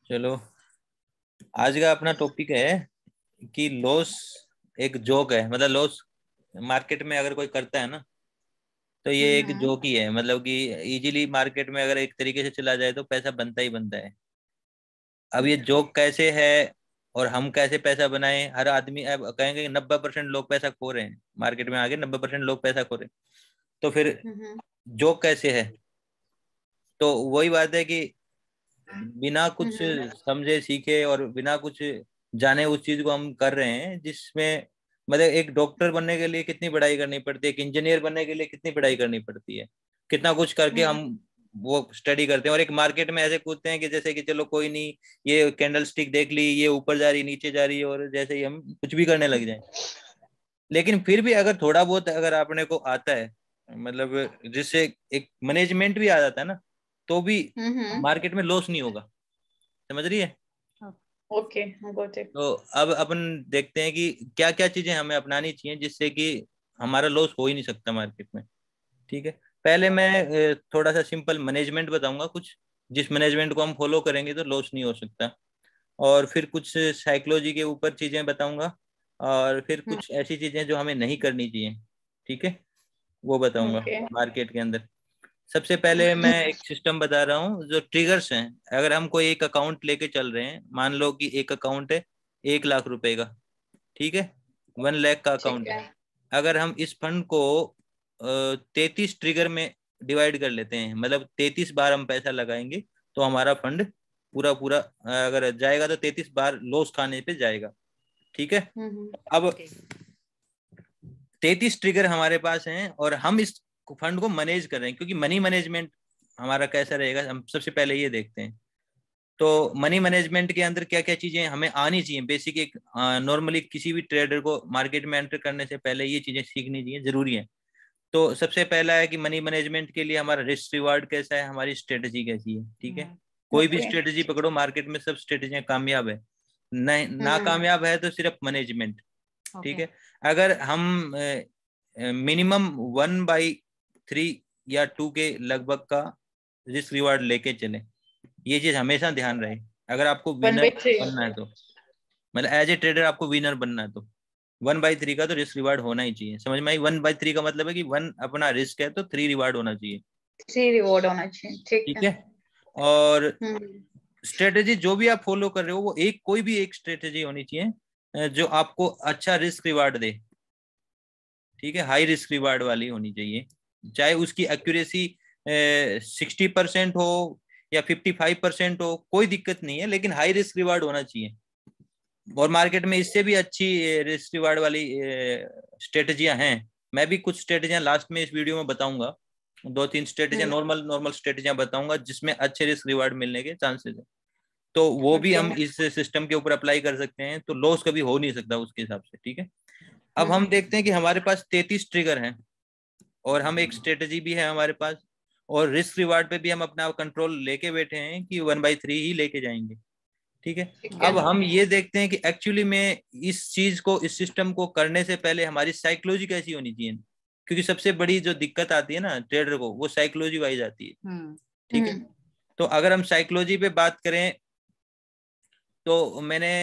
चलो, आज का अपना टॉपिक है कि लॉस एक जोक है। मतलब लॉस मार्केट में अगर कोई करता है ना, तो ये एक हम्म। जोक ही है। मतलब कि इजीली मार्केट में अगर एक तरीके से चला जाए तो पैसा बनता ही बनता है। अब ये जोक कैसे है और हम कैसे पैसा बनाएं? हर आदमी अब कहेंगे 90% लोग पैसा खो रहे हैं मार्केट में, आगे 90% लोग पैसा खो रहे हैं। तो फिर हम्म। जोक कैसे है? तो वही बात है कि बिना कुछ हम्म। समझे सीखे और बिना कुछ जाने उस चीज को हम कर रहे हैं, जिसमें मतलब एक डॉक्टर बनने के लिए कितनी पढ़ाई करनी पड़ती है, एक इंजीनियर बनने के लिए कितनी पढ़ाई करनी पड़ती है, कितना कुछ करके हम्म। हम वो स्टडी करते हैं। और एक मार्केट में ऐसे कूदते हैं कि जैसे कि चलो कोई नहीं, ये कैंडल स्टिक देख ली, ये ऊपर जा रही नीचे जा रही है, और जैसे ही हम कुछ भी करने लग जाए। लेकिन फिर भी अगर थोड़ा बहुत अगर आपने को आता है, मतलब जिससे एक मैनेजमेंट भी आ जाता है ना, तो भी हम्म। मार्केट में लॉस नहीं होगा। समझ रही है? Okay, got it. तो अब अपन देखते हैं कि क्या क्या चीजें हमें अपनानी चाहिए जिससे कि हमारा लॉस हो ही नहीं सकता मार्केट में। ठीक है। पहले मैं थोड़ा सा सिंपल मैनेजमेंट बताऊंगा कुछ, जिस मैनेजमेंट को हम फॉलो करेंगे तो लॉस नहीं हो सकता। और फिर कुछ साइकोलॉजी के ऊपर चीजें बताऊंगा, और फिर कुछ ऐसी चीजें जो हमें नहीं करनी चाहिए। ठीक है, वो बताऊंगा ओके। मार्केट के अंदर। सबसे पहले मैं एक सिस्टम बता रहा हूँ जो ट्रिगर्स हैं। अगर हम कोई एक अकाउंट लेके चल रहे हैं, मान लो कि एक अकाउंट है 1 लाख रुपए का। ठीक है, 1 लाख का ठीक अकाउंट है। है। अगर हम इस फंड को 33 ट्रिगर में डिवाइड कर लेते हैं, मतलब 33 बार हम पैसा लगाएंगे, तो हमारा फंड पूरा पूरा अगर जाएगा तो 33 बार लॉस खाने पे जाएगा। ठीक है। हम्म। अब 33 ट्रिगर हमारे पास हैं और हम इस फंड को मैनेज कर रहे हैं, क्योंकि मनी मैनेजमेंट हमारा कैसा रहेगा हम सबसे पहले ये देखते हैं। तो मनी मैनेजमेंट के अंदर क्या क्या चीजें हमें आनी चाहिए, बेसिक एक नॉर्मली किसी भी ट्रेडर को मार्केट में एंटर करने से पहले ये चीजें सीखनी चाहिए, जरूरी है। तो सबसे पहला है कि मनी मैनेजमेंट के लिए हमारा रिस्क रिवार्ड कैसा है, हमारी स्ट्रेटजी कैसी है। ठीक है, कोई भी ओके। स्ट्रेटजी पकड़ो, मार्केट में सब स्ट्रेटजियां कामयाब है, नहीं हम्म। नाकामयाब है तो सिर्फ मैनेजमेंट। ठीक है। अगर हम मिनिमम 1/3 या 2 के लगभग का रिस्क रिवार्ड लेके चले, ये चीज हमेशा ध्यान रहे। अगर आपको वन विनर बाई थ्री बनना है तो, मतलब एज ए ट्रेडर आपको विनर बनना है तो 1/3 का तो रिस्क रिवार्ड होना ही चाहिए। समझ में आई? 1/3 का मतलब है कि 1 अपना रिस्क है तो 3 रिवार्ड होना चाहिए। थ्री रिवॉर्ड होना चाहिए, ठीक ठीक है। है। और हम्म। स्ट्रेटेजी जो भी आप फॉलो कर रहे हो, वो एक कोई भी एक स्ट्रेटेजी होनी चाहिए जो आपको अच्छा रिस्क रिवार्ड दे। ठीक है, हाई रिस्क रिवार्ड वाली होनी चाहिए। चाहे उसकी एक्यूरेसी 60% हो या 55% हो, कोई दिक्कत नहीं है, लेकिन हाई रिस्क रिवार्ड होना चाहिए। और मार्केट में इससे भी अच्छी रिस्क रिवार्ड वाली स्ट्रेटजियां हैं। मैं भी कुछ स्ट्रेटजियां लास्ट में इस वीडियो में बताऊंगा, 2-3 स्ट्रेटजियां, हम्म। नॉर्मल नॉर्मल स्ट्रेटजियां बताऊंगा जिसमें अच्छे रिस्क रिवार्ड मिलने के चांसेस है। तो वो भी ओके। हम इस सिस्टम के ऊपर अप्लाई कर सकते हैं, तो लॉस कभी हो नहीं सकता उसके हिसाब से। ठीक है। अब हम हम्म। देखते हैं कि हमारे पास 33 ट्रिगर हैं, और हम एक स्ट्रेटजी भी है हमारे पास, और रिस्क रिवार्ड पे भी हम अपना कंट्रोल लेके बैठे हैं कि 1/3 ही लेके जाएंगे। ठीक है। ठीक है। अब हम ये देखते हैं कि एक्चुअली में इस चीज को, इस सिस्टम को करने से पहले हमारी साइकोलॉजी कैसी होनी चाहिए, क्योंकि सबसे बड़ी जो दिक्कत आती है ना ट्रेडर को, वो साइकोलॉजी वाइज आती है। ठीक है। हम्म। तो अगर हम साइकोलॉजी पे बात करें, तो मैंने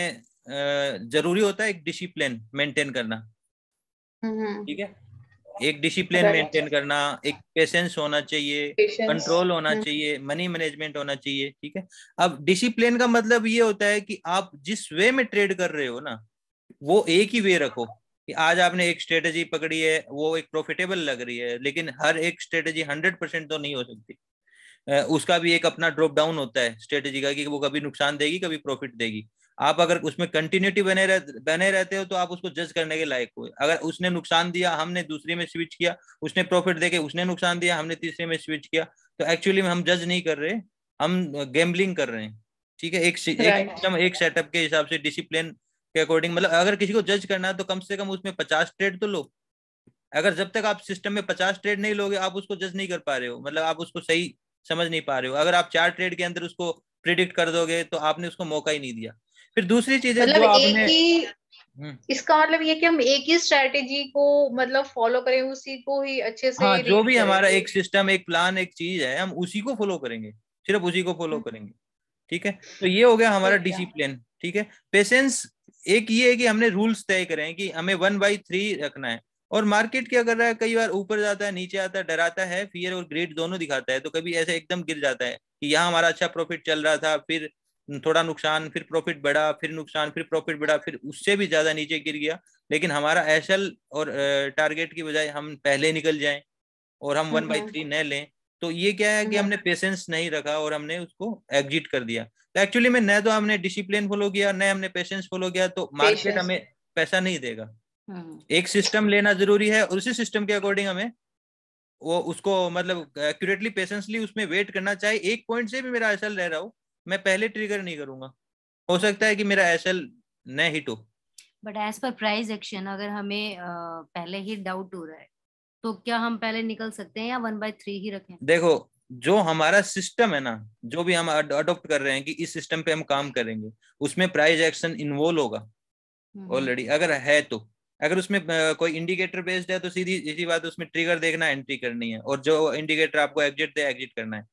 जरूरी होता है एक डिसिप्लिन मेंटेन करना। ठीक है, एक डिसिप्लिन राइट। मेंटेन करना, एक पेशेंस होना चाहिए, पेशेंस। कंट्रोल होना हम्म। चाहिए, मनी मैनेजमेंट होना चाहिए। ठीक है। अब डिसिप्लिन का मतलब ये होता है कि आप जिस वे में ट्रेड कर रहे हो ना, वो एक ही वे रखो। कि आज आपने एक स्ट्रेटेजी पकड़ी है, वो एक प्रॉफिटेबल लग रही है, लेकिन हर एक स्ट्रेटेजी 100% तो नहीं हो सकती। उसका भी एक अपना ड्रॉप डाउन होता है स्ट्रेटेजी का, कि वो कभी नुकसान देगी कभी प्रॉफिट देगी। आप अगर उसमें कंटिन्यूटी बने रहते हो तो आप उसको जज करने के लायक हो। अगर उसने नुकसान दिया, हमने दूसरी में स्विच किया, उसने प्रॉफिट देके उसने नुकसान दिया, हमने तीसरे में स्विच किया, तो एक्चुअली में हम जज नहीं कर रहे, हम गैम्बलिंग कर रहे हैं। ठीक है, एक राइट। सिस्टम एक सेटअप के हिसाब से डिसिप्लिन के अकॉर्डिंग। मतलब अगर किसी को जज करना है तो कम से कम उसमें 50 ट्रेड तो लो। अगर जब तक आप सिस्टम में 50 ट्रेड नहीं लोगे, आप उसको जज नहीं कर पा रहे हो, मतलब आप उसको सही समझ नहीं पा रहे हो। अगर आप 4 ट्रेड के अंदर उसको प्रिडिक्ट कर दोगे तो आपने उसको मौका ही नहीं दिया। फिर दूसरी चीज है जो मतलब एक आपने ही, हम्म, इसका मतलब ये कि हम एक ही स्ट्रेटेजी को मतलब फॉलो करें, उसी को ही अच्छे हाँ, से जो रीड भी करें। हमारा एक सिस्टम, एक प्लान, एक चीज है, हम उसी को फॉलो करेंगे, सिर्फ उसी को फॉलो हम्म। करेंगे। ठीक है, तो ये हो गया हमारा ठीक है। डिसिप्लिन। ठीक है, पेशेंस एक ये है कि हमने रूल्स तय करे हैं कि हमें 1/3 रखना है। और मार्केट क्या कर रहा है, कई बार ऊपर जाता है नीचे आता है, डराता है, फियर और ग्रीड दोनों दिखाता है। तो कभी ऐसे एकदम गिर जाता है कि यहाँ हमारा अच्छा प्रॉफिट चल रहा था, फिर थोड़ा नुकसान, फिर प्रॉफिट बढ़ा, फिर नुकसान, फिर प्रॉफिट बढ़ा, फिर उससे भी ज्यादा नीचे गिर गया। लेकिन हमारा एसएल और टारगेट की बजाय हम पहले निकल जाएं और हम 1/3 न लें, तो ये क्या है कि हमने पेशेंस नहीं रखा और हमने उसको एग्जिट कर दिया। तो एक्चुअली में न तो हमने डिसिप्लिन फॉलो किया, न हमने पेशेंस फॉलो किया, तो मार्केट पेशेंस। हमें पैसा नहीं देगा। एक सिस्टम लेना जरूरी है और उसी सिस्टम के अकॉर्डिंग हमें वो उसको मतलब एक्यूरेटली पेशेंसली उसमें वेट करना चाहिए। एक पॉइंट से भी मेरा एसएल रह रहा हो, मैं पहले ट्रिगर नहीं करूंगा। हो सकता है कि मेरा एसएल न हिट हो। But as per price action अगर हमें पहले ही डाउट हो रहा है तो क्या हम पहले निकल सकते हैं या 1/3 ही रखें? देखो, जो हमारा सिस्टम है ना, जो भी हम अडॉप्ट कर रहे हैं कि इस सिस्टम पे हम काम करेंगे, उसमें प्राइस एक्शन इन्वॉल्व होगा ऑलरेडी। अगर है तो अगर उसमें कोई इंडिकेटर बेस्ड है तो सीधी इसी बात, उसमें ट्रिगर देखना, एंट्री करनी है, और जो इंडिकेटर आपको एग्जिट दे एग्जिट करना है।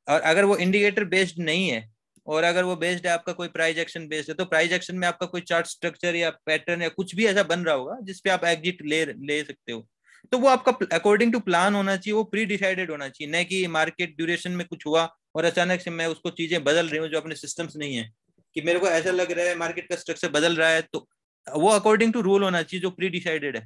और अगर वो इंडिकेटर बेस्ड नहीं है और अगर वो बेस्ड है आपका कोई प्राइस एक्शन बेस्ड है, तो प्राइस एक्शन में आपका कोई चार्ट स्ट्रक्चर या पैटर्न या कुछ भी ऐसा बन रहा होगा जिसपे आप एग्जिट ले ले सकते हो। तो वो आपका अकॉर्डिंग टू प्लान होना चाहिए, वो प्री डिसाइडेड होना चाहिए, न कि मार्केट ड्यूरेशन में कुछ हुआ और अचानक से मैं उसको चीजें बदल रही हूँ जो अपने सिस्टम्स नहीं है, कि मेरे को ऐसा लग रहा है मार्केट का स्ट्रक्चर बदल रहा है। तो वो अकॉर्डिंग टू रूल होना चाहिए जो प्री डिसाइडेड है।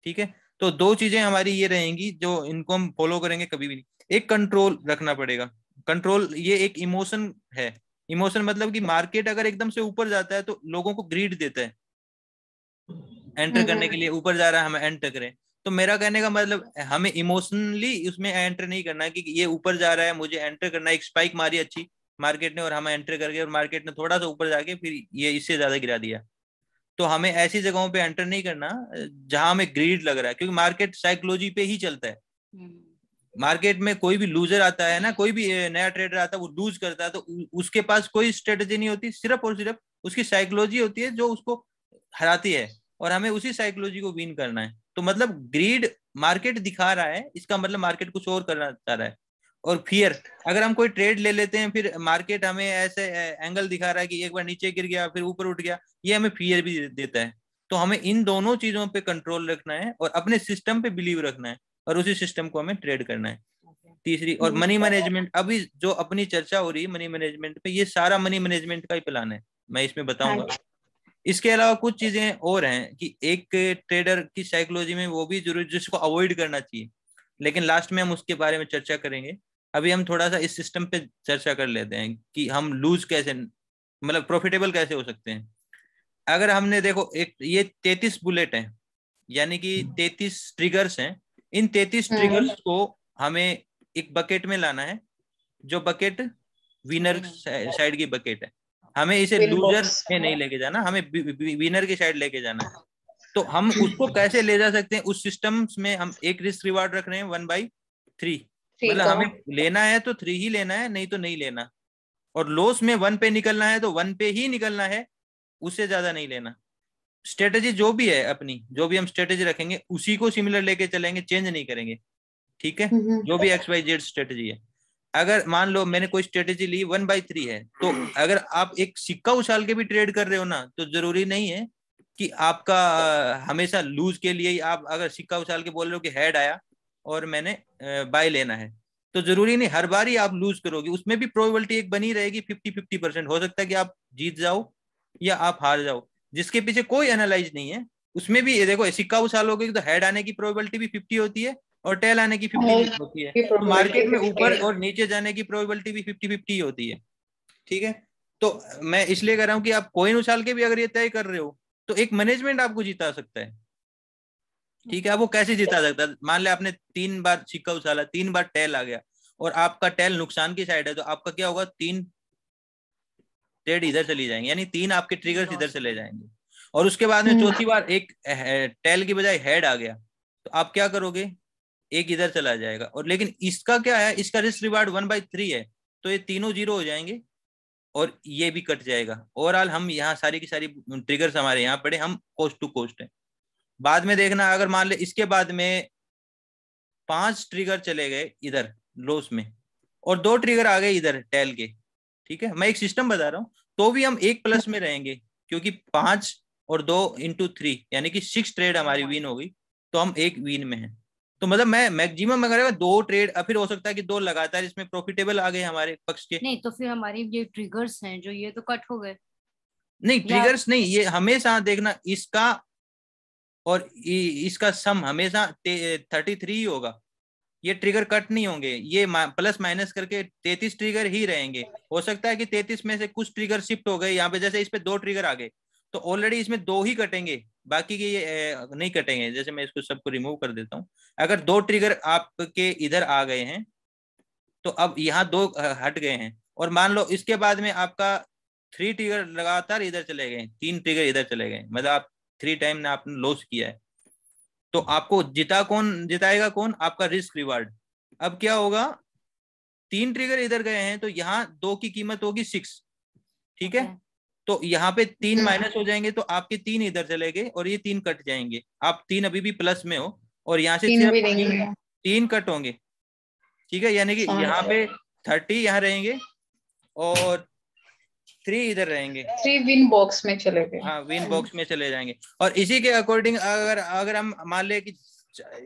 ठीक है, तो दो चीजें हमारी ये रहेंगी जो इनको हम फॉलो करेंगे कभी भी नहीं। एक कंट्रोल रखना पड़ेगा। कंट्रोल ये एक इमोशन है। इमोशन मतलब कि मार्केट अगर एकदम से ऊपर जाता है तो लोगों को ग्रीड देता है एंटर करने के लिए, ऊपर जा रहा है हमें एंटर करें। तो मेरा कहने का मतलब हमें इमोशनली उसमें एंटर नहीं करना है कि ये ऊपर जा रहा है मुझे एंटर करना है। एक स्पाइक मारी अच्छी मार्केट ने और हम एंटर कर गए और मार्केट ने थोड़ा सा ऊपर जाके फिर ये इससे ज्यादा गिरा दिया। तो हमें ऐसी जगहों पे एंटर नहीं करना जहां हमें ग्रीड लग रहा है, क्योंकि मार्केट साइकोलॉजी पे ही चलता है। मार्केट में कोई भी लूजर आता है ना, कोई भी नया ट्रेडर आता है वो लूज करता है, तो उसके पास कोई स्ट्रेटेजी नहीं होती, सिर्फ और सिर्फ उसकी साइकोलॉजी होती है जो उसको हराती है, और हमें उसी साइकोलॉजी को विन करना है। तो मतलब ग्रीड मार्केट दिखा रहा है, इसका मतलब मार्केट कुछ और करना चाह रहा है। और फियर, अगर हम कोई ट्रेड ले लेते हैं फिर मार्केट हमें ऐसे एंगल दिखा रहा है कि एक बार नीचे गिर गया फिर ऊपर उठ गया, ये हमें फियर भी देता है। तो हमें इन दोनों चीजों पे कंट्रोल रखना है और अपने सिस्टम पे बिलीव रखना है और उसी सिस्टम को हमें ट्रेड करना है। तीसरी, और मनी मैनेजमेंट, अभी जो अपनी चर्चा हो रही है मनी मैनेजमेंट पे, ये सारा मनी मैनेजमेंट का ही प्लान है, मैं इसमें बताऊंगा। इसके अलावा कुछ चीजें और हैं कि एक ट्रेडर की साइकोलॉजी में वो भी जरूरी जिसको अवॉइड करना चाहिए, लेकिन लास्ट में हम उसके बारे में चर्चा करेंगे। अभी हम थोड़ा सा इस सिस्टम पे चर्चा कर लेते हैं कि हम लूज कैसे मतलब प्रॉफिटेबल कैसे हो सकते हैं। अगर हमने देखो एक ये 33 बुलेट है, यानी कि 33 ट्रिगर्स हैं। इन 33 ट्रिगर्स को हमें एक बकेट में लाना है, जो बकेट विनर साइड की बकेट है। हमें इसे विन लूजर बॉक्स। में नहीं लेके जाना, हमें विनर की साइड लेके जाना है। तो हम उसको कैसे ले जा सकते हैं, उस सिस्टम में हम एक रिस्क रिवार्ड रख रहे हैं 1/3। ठीक मतलब है। हमें लेना है तो 3 ही लेना है, नहीं तो नहीं लेना। और लॉस में 1 पे निकलना है तो 1 पे ही निकलना है, उससे ज्यादा नहीं लेना। स्ट्रेटेजी जो भी है अपनी, जो भी हम स्ट्रेटेजी रखेंगे उसी को सिमिलर लेके चलेंगे, चेंज नहीं करेंगे। ठीक है, जो भी XYZ स्ट्रेटेजी है। अगर मान लो मैंने कोई स्ट्रेटेजी ली 1/3 है, तो अगर आप एक सिक्का उछाल के भी ट्रेड कर रहे हो ना, तो जरूरी नहीं है कि आपका हमेशा लूज के लिए ही आप अगर सिक्का उछाल के बोल रहे हो कि हेड आया और मैंने बाय लेना है, तो जरूरी नहीं हर बार ही आप लूज करोगे। उसमें भी प्रोबेबिलिटी एक बनी रहेगी, 50-50% हो सकता है कि आप जीत जाओ या आप हार जाओ, जिसके पीछे कोई एनालाइज नहीं है। उसमें भी ये देखो, सिक्का उछालोगे तो हेड आने की प्रोबेबिलिटी भी 50 होती है और टेल आने की 50 होती है। तो मार्केट में ऊपर और नीचे जाने की प्रोबेबिलिटी भी 50-50 होती है। ठीक है, तो मैं इसलिए कह रहा हूँ कि आप कोइन उछाल के भी अगर ये तय कर रहे हो तो एक मैनेजमेंट आपको जिता सकता है। ठीक है, अब वो कैसे जिता सकता है, मान ले आपने 3 बार सिक्का उछाला, 3 बार टेल आ गया और आपका टेल नुकसान की साइड है, तो आपका क्या होगा, 3 ट्रेड इधर चली जाएंगे, यानी 3 आपके ट्रिगर्स इधर चले जाएंगे। और उसके बाद में चौथी बार एक टेल की बजाय हेड आ गया, तो आप क्या करोगे, एक इधर चला जाएगा। और लेकिन इसका क्या है, इसका रिस्क रिवार्ड 1/3 है, तो ये तीनों जीरो हो जाएंगे और ये भी कट जाएगा। ओवरऑल हम यहाँ सारी की सारी ट्रिगर्स हमारे यहाँ पड़े, हम कोस्ट टू कोस्ट है। बाद में देखना, अगर मान ले इसके बाद में 5 ट्रिगर चले गए इधर लॉस में और 2 ट्रिगर आ गए इधर टेल के, ठीक है, मैं एक सिस्टम बता रहा हूँ, तो भी हम एक प्लस में रहेंगे, क्योंकि 5 और 2 इंटू 3 यानी कि 6 ट्रेड हमारी विन हो गई, तो हम एक विन में हैं। तो मतलब मैं मैक्सिमम अगर 2 ट्रेड, फिर हो सकता है कि 2 लगातार इसमें प्रॉफिटेबल आ गए हमारे पक्ष के। नहीं तो फिर हमारी ये ट्रिगर्स हैं जो ये तो कट हो गए। नहीं, या ट्रिगर्स नहीं, ये हमेशा देखना इसका और इसका सम हमेशा 33 ही होगा, ये ट्रिगर कट नहीं होंगे, ये प्लस माइनस करके 33 ट्रिगर ही रहेंगे। हो सकता है कि 33 में से कुछ ट्रिगर शिफ्ट हो गए यहाँ पे, जैसे इस पे 2 ट्रिगर आ गए तो ऑलरेडी इसमें 2 ही कटेंगे, बाकी के ये नहीं कटेंगे। जैसे मैं इसको सबको रिमूव कर देता हूँ, अगर 2 ट्रिगर आपके इधर आ गए हैं तो अब यहाँ 2 हट गए हैं, और मान लो इसके बाद में आपका 3 ट्रिगर लगातार इधर चले गए, 3 ट्रिगर इधर चले गए, मतलब आप 3 टाइम ने आपने लॉस किया है, तो आपको जिताएगा कौन? आपका रिस्क रिवार्ड। अब क्या होगा, 3 ट्रिगर इधर गए हैं तो यहाँ 2 की कीमत होगी 6, ठीक है, तो यहाँ पे 3 माइनस हो जाएंगे, तो आपके 3 इधर चले गए और ये 3 कट जाएंगे, आप 3 अभी भी प्लस में हो, और यहाँ से सिर्फ 3 कट होंगे, ठीक है, यानी कि यहाँ पे 30 यहाँ रहेंगे और 3 इधर रहेंगे, 3 विन बॉक्स में चले गए। हाँ, विन बॉक्स में चले जाएंगे। और इसी के अकॉर्डिंग अगर हम मान ले कि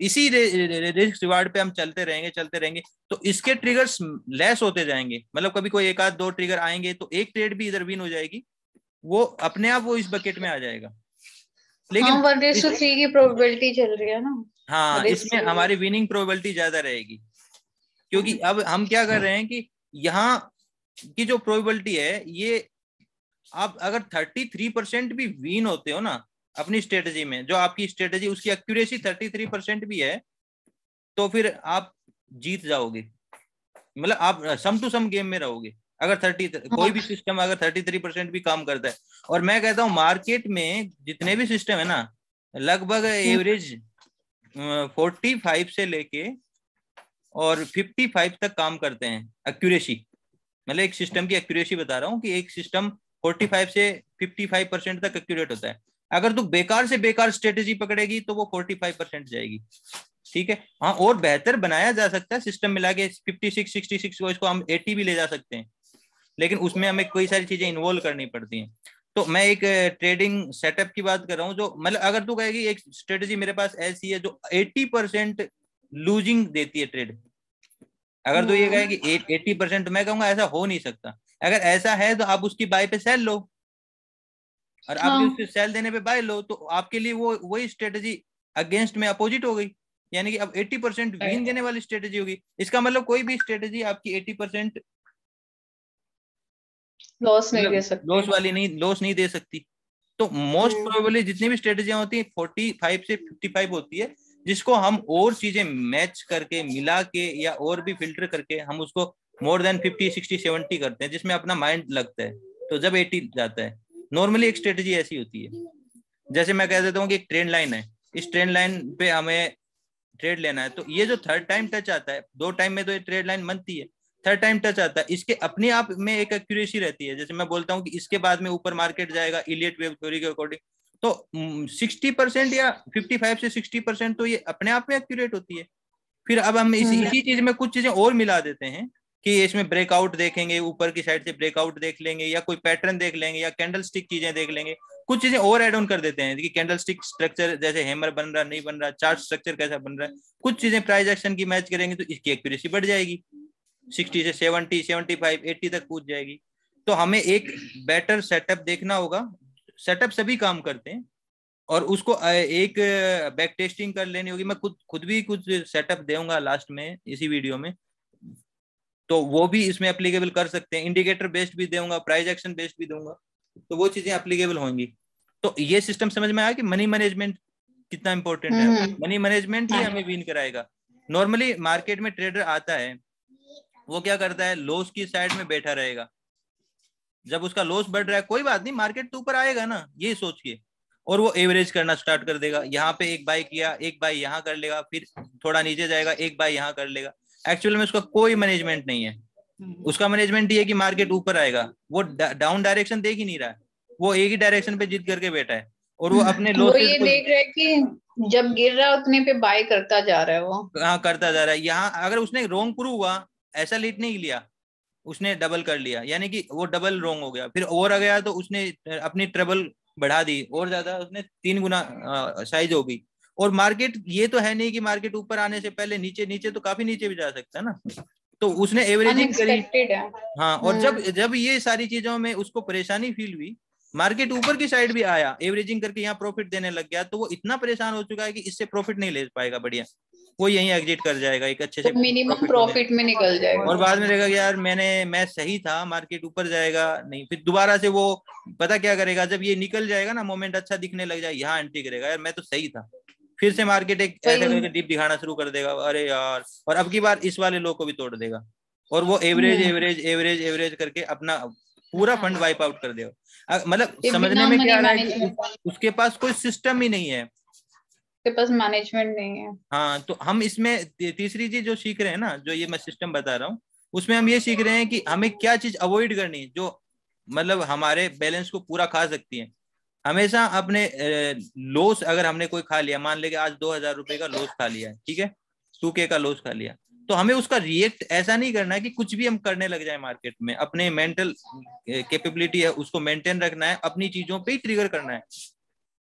इसी रिस्क रिवार्ड पे हम चलते रहेंगे तो इसके ट्रिगर्स लेस होते जाएंगे, मतलब कभी कोई 1-2 ट्रिगर आएंगे तो एक ट्रेड भी इधर विन हो जाएगी, वो अपने आप वो इस बकेट में आ जाएगा। लेकिन हाँ, 1:3 की प्रोबेबिलिटी चल रही है ना। हाँ, इसमें हमारी विनिंग प्रोबेबिलिटी ज्यादा रहेगी, क्योंकि अब हम क्या कर रहे हैं कि यहाँ की जो प्रोबेबिलिटी है, ये आप अगर 33% भी विन होते हो ना अपनी स्ट्रेटजी में, जो आपकी स्ट्रेटजी उसकी एक्यूरेसी 33% भी है, तो फिर आप जीत जाओगे, मतलब आप सम टू सम गेम में रहोगे। अगर 30 कोई भी सिस्टम अगर 33% भी काम करता है, और मैं कहता हूँ मार्केट में जितने भी सिस्टम है ना, लगभग एवरेज 45 से लेके और 55 तक काम करते हैं एक्यूरेसी, मतलब एक सिस्टम की एक्यूरेसी बता रहा हूँ कि एक सिस्टम 45 से 55% तक एक्यूरेट होता है। अगर तू बेकार से बेकार स्ट्रेटेजी पकड़ेगी तो वो 45% जाएगी, ठीक है। हाँ, और बेहतर बनाया जा सकता है सिस्टम मिला के 56 66 को, इसको हम 80 भी ले जा सकते हैं, लेकिन उसमें हमें कई सारी चीजें इन्वॉल्व करनी पड़ती हैं। तो मैं एक ट्रेडिंग सेटअप की बात कर रहा हूँ, जो मतलब अगर तू कहेगी एक स्ट्रेटेजी मेरे पास ऐसी है जो 80% लूजिंग देती है ट्रेड, अगर तो ये कहे कि 80%, मैं कहूंगा ऐसा हो नहीं सकता। अगर ऐसा है तो आप उसकी बाय पे सेल लो, और आपकी उसके सेल देने पे बाय लो, तो आपके लिए वो वही स्ट्रेटेजी अगेंस्ट में अपोजिट हो गई, यानी कि अब 80% विन देने वाली स्ट्रेटेजी होगी। इसका मतलब कोई भी स्ट्रेटेजी आपकी 80% लॉस नहीं दे सकती, लॉस नहीं दे सकती। तो मोस्ट प्रोबेबली जितनी भी स्ट्रेटेजियां होती है 45 से 55 होती है, जिसको हम और चीजें मैच करके मिला के या और भी फिल्टर करके हम उसको मोर देन 50 60 70 करते हैं, जिसमें अपना माइंड लगता है, तो जब 80 जाता है। नॉर्मली एक स्ट्रेटेजी ऐसी होती है, जैसे मैं कह देता हूँ कि एक ट्रेंड लाइन है, इस ट्रेंड लाइन पे हमें ट्रेड लेना है, तो ये जो थर्ड टाइम टच आता है, 2 टाइम में तो ये ट्रेड लाइन बनती है, थर्ड टाइम टच आता है, इसके अपने आप में एक एक्यूरेसी रहती है। जैसे मैं बोलता हूँ कि इसके बाद में ऊपर मार्केट जाएगा इलियट वेव थ्योरी के अकॉर्डिंग, तो 60% या 55 से 60% तो ये अपने आप में एक्यूरेट होती है। फिर अब हम इसी चीज में कुछ चीजें और मिला देते हैं कि इसमें ब्रेकआउट देखेंगे, ऊपर की साइड से ब्रेकआउट देख लेंगे, या कोई पैटर्न देख लेंगे, या कैंडल स्टिक चीजें देख लेंगे, कुछ चीजें और एड ऑन कर देते हैं कि कैंडल स्टिक स्ट्रक्चर जैसे हैमर बन रहा नहीं बन रहा, चार्ट स्ट्रक्चर कैसा बन रहा है, कुछ चीजें प्राइस एक्शन की मैच करेंगे तो इसकी एक्यूरेसी बढ़ जाएगी, 60 से 70 75 80 तक पूछ जाएगी। तो हमें एक बेटर सेटअप देखना होगा, सेटअप सभी काम करते हैं, और उसको एक बैक टेस्टिंग कर लेनी होगी। मैं खुद भी कुछ सेटअप दूंगा लास्ट में इसी वीडियो में, तो वो भी इसमें एप्लीकेबल कर सकते हैं, इंडिकेटर बेस्ड भी दूंगा, प्राइस एक्शन बेस्ड भी दूंगा, तो वो चीजें एप्लीकेबल होंगी। तो ये सिस्टम समझ में आया कि मनी मैनेजमेंट कितना इंपॉर्टेंट है। मनी मैनेजमेंट ही हमें विन कराएगा। नॉर्मली मार्केट में ट्रेडर आता है, वो क्या करता है, लॉस की साइड में बैठा रहेगा, जब उसका लॉस बढ़ रहा है कोई बात नहीं, मार्केट तो ऊपर आएगा ना, ये सोच के, और वो एवरेज करना स्टार्ट कर देगा। यहाँ पे एक बाय किया, एक बाय यहाँ कर लेगा, फिर थोड़ा नीचे जाएगा, एक बाय यहाँ कर लेगा। एक्चुअल में उसका कोई मैनेजमेंट नहीं है, उसका मैनेजमेंट ये है कि मार्केट ऊपर आएगा, वो डाउन डायरेक्शन देख ही नहीं रहा है, वो एक ही डायरेक्शन पे जिद करके बैठा है, और वो अपने वो ये देख रहा है कि जब गिर रहा है उतने पे बाय करता जा रहा है, वो हाँ करता जा रहा है। यहाँ अगर उसने रोंग प्रूव हुआ, ऐसा लीड नहीं लिया, उसने डबल कर लिया, यानी कि वो डबल रॉन्ग हो गया। फिर और आ गया तो उसने अपनी ट्रबल बढ़ा दी और ज्यादा, उसने 3 गुना साइज हो गई। और मार्केट ये तो है नहीं कि मार्केट ऊपर आने से पहले नीचे, नीचे तो काफी नीचे भी जा सकता है ना, तो उसने एवरेजिंग करी। अनएक्सपेक्टेड है। हाँ, और जब जब ये सारी चीजों में उसको परेशानी फील हुई, मार्केट ऊपर की साइड भी आया, एवरेजिंग करके यहाँ प्रॉफिट देने लग गया, तो वो इतना परेशान हो चुका है कि इससे प्रॉफिट नहीं ले पाएगा बढ़िया, वो यहीं एग्जिट कर जाएगा एक अच्छे वो से मिनिमम प्रॉफिट होने। प्रॉफिट में निकल जाएगा। और बाद में रहेगा कि यार मैं सही था, मार्केट ऊपर जाएगा नहीं, फिर दोबारा से वो पता क्या करेगा, जब ये निकल जाएगा ना, मोमेंट अच्छा दिखने लग जाए, यहाँ एंट्री करेगा, यार मैं तो सही था, फिर से मार्केट एक ऐसा करके डिप दिखाना शुरू कर देगा, अरे यार, और अब की बार इस वाले लो को भी तोड़ देगा, और वो एवरेज एवरेज एवरेज एवरेज करके अपना पूरा फंड वाइप आउट कर देगा। मतलब समझने में क्या आ रहा है कि उसके पास कोई सिस्टम ही नहीं है, उसके पास मैनेजमेंट नहीं है। हाँ, तो हम इसमें तीसरी चीज जो सीख रहे हैं ना, जो ये मैं सिस्टम बता रहा हूँ, उसमें हम ये सीख रहे हैं कि हमें क्या चीज अवॉइड करनी है जो मतलब हमारे बैलेंस को पूरा खा सकती है। हमेशा अपने लॉस अगर हमने कोई खा लिया, मान ले कि आज 2,000 रुपए का लॉस खा लिया है, ठीक है, 2K का लॉस खा लिया, तो हमें उसका रिएक्ट ऐसा नहीं करना है कि कुछ भी हम करने लग जाए मार्केट में, अपने मेंटल कैपेबिलिटी है उसको मेंटेन रखना है, अपनी चीजों पे ही ट्रिगर करना है,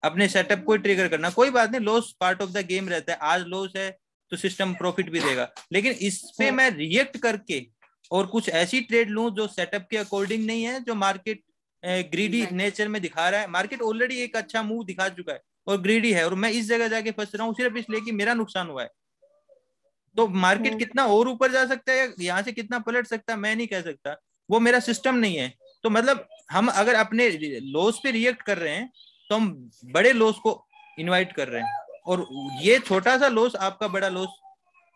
अपने सेटअप को ट्रिगर करना। कोई बात नहीं, loss part of the game रहता है, आज लॉस है तो सिस्टम प्रॉफिट भी देगा, लेकिन इस पे मैं रिएक्ट करके और कुछ ऐसी ट्रेड लूं जो सेटअप के अकॉर्डिंग नहीं है, जो मार्केट ग्रीडी नेचर में दिखा रहा है, मार्केट ऑलरेडी एक अच्छा मूव दिखा चुका है और ग्रीडी है, और मैं इस जगह जाके फंस रहा हूँ सिर्फ इसलिए कि मेरा नुकसान हुआ है। तो मार्केट कितना और ऊपर जा सकता है, यहाँ से कितना पलट सकता है, मैं नहीं कह सकता, वो मेरा सिस्टम नहीं है। तो मतलब हम अगर अपने लॉस पे रिएक्ट कर रहे हैं तो हम बड़े लॉस को इनवाइट कर रहे हैं, और ये छोटा सा लॉस आपका बड़ा लॉस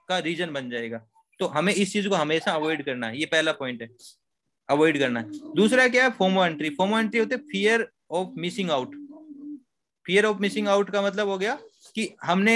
का रीजन बन जाएगा। तो हमें इस चीज को हमेशा अवॉइड करना है, ये पहला पॉइंट है, अवॉइड करना है। दूसरा क्या है, फोमो एंट्री। फोमो एंट्री होते fear of missing out. Fear of missing out का मतलब हो गया कि हमने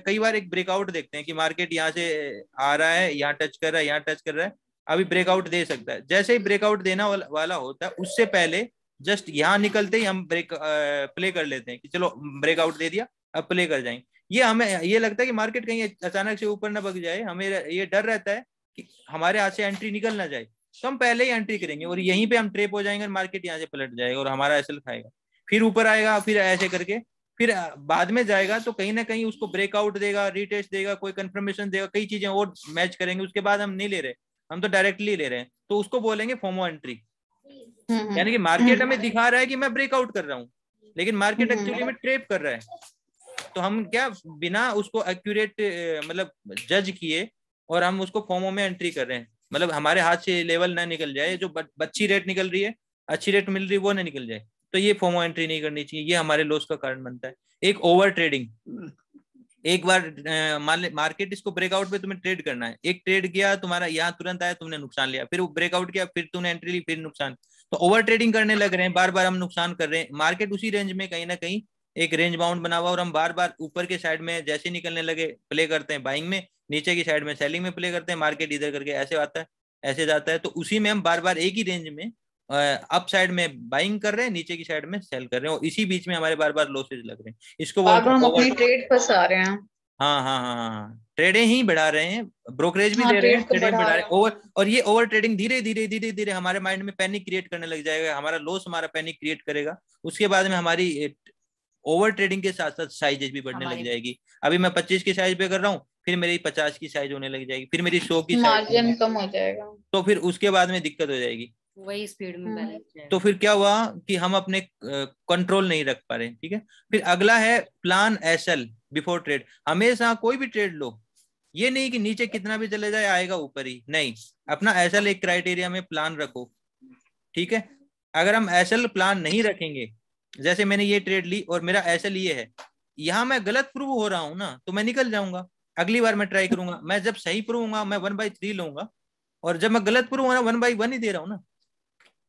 कई बार एक ब्रेकआउट देखते हैं कि मार्केट यहाँ से आ रहा है, यहाँ टच कर रहा है, यहाँ टच कर रहा है, अभी ब्रेकआउट दे सकता है। जैसे ही ब्रेकआउट देना वाला होता है, उससे पहले जस्ट यहाँ निकलते ही हम ब्रेक प्ले कर लेते हैं कि चलो ब्रेकआउट दे दिया, अब प्ले कर जाएंगे। ये हमें ये लगता है कि मार्केट कहीं अचानक से ऊपर ना भग जाए, हमें ये डर रहता है कि हमारे हाथ से एंट्री निकल ना जाए, तो हम पहले ही एंट्री करेंगे और यहीं पे हम ट्रेप हो जाएंगे, मार्केट यहाँ से पलट जाएगा और हमारा एसएल खाएगा, फिर ऊपर आएगा, फिर ऐसे करके फिर बाद में जाएगा, तो कहीं ना कहीं उसको ब्रेकआउट देगा, रीटेस्ट देगा, कोई कंफर्मेशन देगा, कई चीजें और मैच करेंगे, उसके बाद हम नहीं ले रहे, हम तो डायरेक्टली ले रहे हैं, तो उसको बोलेंगे फोमो एंट्री। यानी कि मार्केट हमें दिखा रहा है कि मैं ब्रेकआउट कर रहा हूँ, लेकिन मार्केट एक्चुअली में ट्रेप कर रहा है। तो हम क्या बिना उसको एक्यूरेट मतलब जज किए और हम उसको फोमो में एंट्री कर रहे हैं, मतलब हमारे हाथ से लेवल ना निकल जाए, जो अच्छी रेट निकल रही है, अच्छी रेट मिल रही है, वो ना निकल जाए, तो ये फोमो एंट्री नहीं करनी चाहिए, ये हमारे लॉस का कारण बनता है। एक ओवर ट्रेडिंग, एक बार मार्केट इसको ब्रेकआउट पे तुम्हें ट्रेड करना है, एक ट्रेड किया तुम्हारा यहाँ तुरंत आया, तुमने नुकसान लिया, फिर वो ब्रेकआउट किया, फिर तुमने एंट्री ली, फिर नुकसान, तो ओवर ट्रेडिंग करने लग रहे हैं, बार बार हम नुकसान कर रहे हैं। मार्केट उसी रेंज में कहीं ना कहीं एक रेंज बाउंड बना हुआ, और हम बार बार ऊपर के साइड में जैसे निकलने लगे प्ले करते हैं बाइंग में, नीचे की साइड में सेलिंग में प्ले करते हैं, मार्केट इधर करके ऐसे आता है ऐसे जाता है, तो उसी में हम बार बार एक ही रेंज में अप साइड में बाइंग कर रहे हैं, नीचे की साइड में सेल कर रहे हैं, और इसी बीच में हमारे बार बार लॉसेज लग रहे हैं, इसको बोलते हैं अपनी ट्रेड फंसा रहे हैं। हाँ हाँ हाँ हाँ, ट्रेडें ही बढ़ा रहे हैं, ब्रोकरेज भी दे रहे हैं, ट्रेड को ट्रेडिंग बढ़ा बढ़ा रहे हैं ओवर, और ये ओवर ट्रेडिंग धीरे धीरे धीरे धीरे हमारे माइंड में पैनिक क्रिएट करने लग जाएगा, हमारा लॉस हमारा पैनिक क्रिएट करेगा, उसके बाद में हमारी ओवर ट्रेडिंग के साथ साथ साइजेस भी बढ़ने लग जाएगी। अभी मैं 25 की साइज पे कर रहा हूँ, फिर मेरी 50 की साइज होने लग जाएगी, फिर मेरी 100 की मार्जिन कम हो जाएगा, तो फिर उसके बाद में दिक्कत हो जाएगी, वही स्पीड में बैलेंस। तो फिर क्या हुआ कि हम अपने कंट्रोल नहीं रख पा रहे, ठीक है। फिर अगला है प्लान एसएल बिफोर ट्रेड। हमेशा कोई भी ट्रेड लो, ये नहीं कि नीचे कितना भी चले जाए आएगा ऊपर ही, नहीं, अपना एसएल एक क्राइटेरिया में प्लान रखो, ठीक है। अगर हम एसएल प्लान नहीं रखेंगे, जैसे मैंने ये ट्रेड ली और मेरा एसएल ये है, यहाँ मैं गलत प्रूव हो रहा हूँ ना, तो मैं निकल जाऊंगा, अगली बार मैं ट्राई करूंगा, मैं जब सही प्रूव होऊंगा मैं 1/3 लूंगा, और जब मैं गलत प्रूव होना 1/1 ही दे रहा हूँ ना,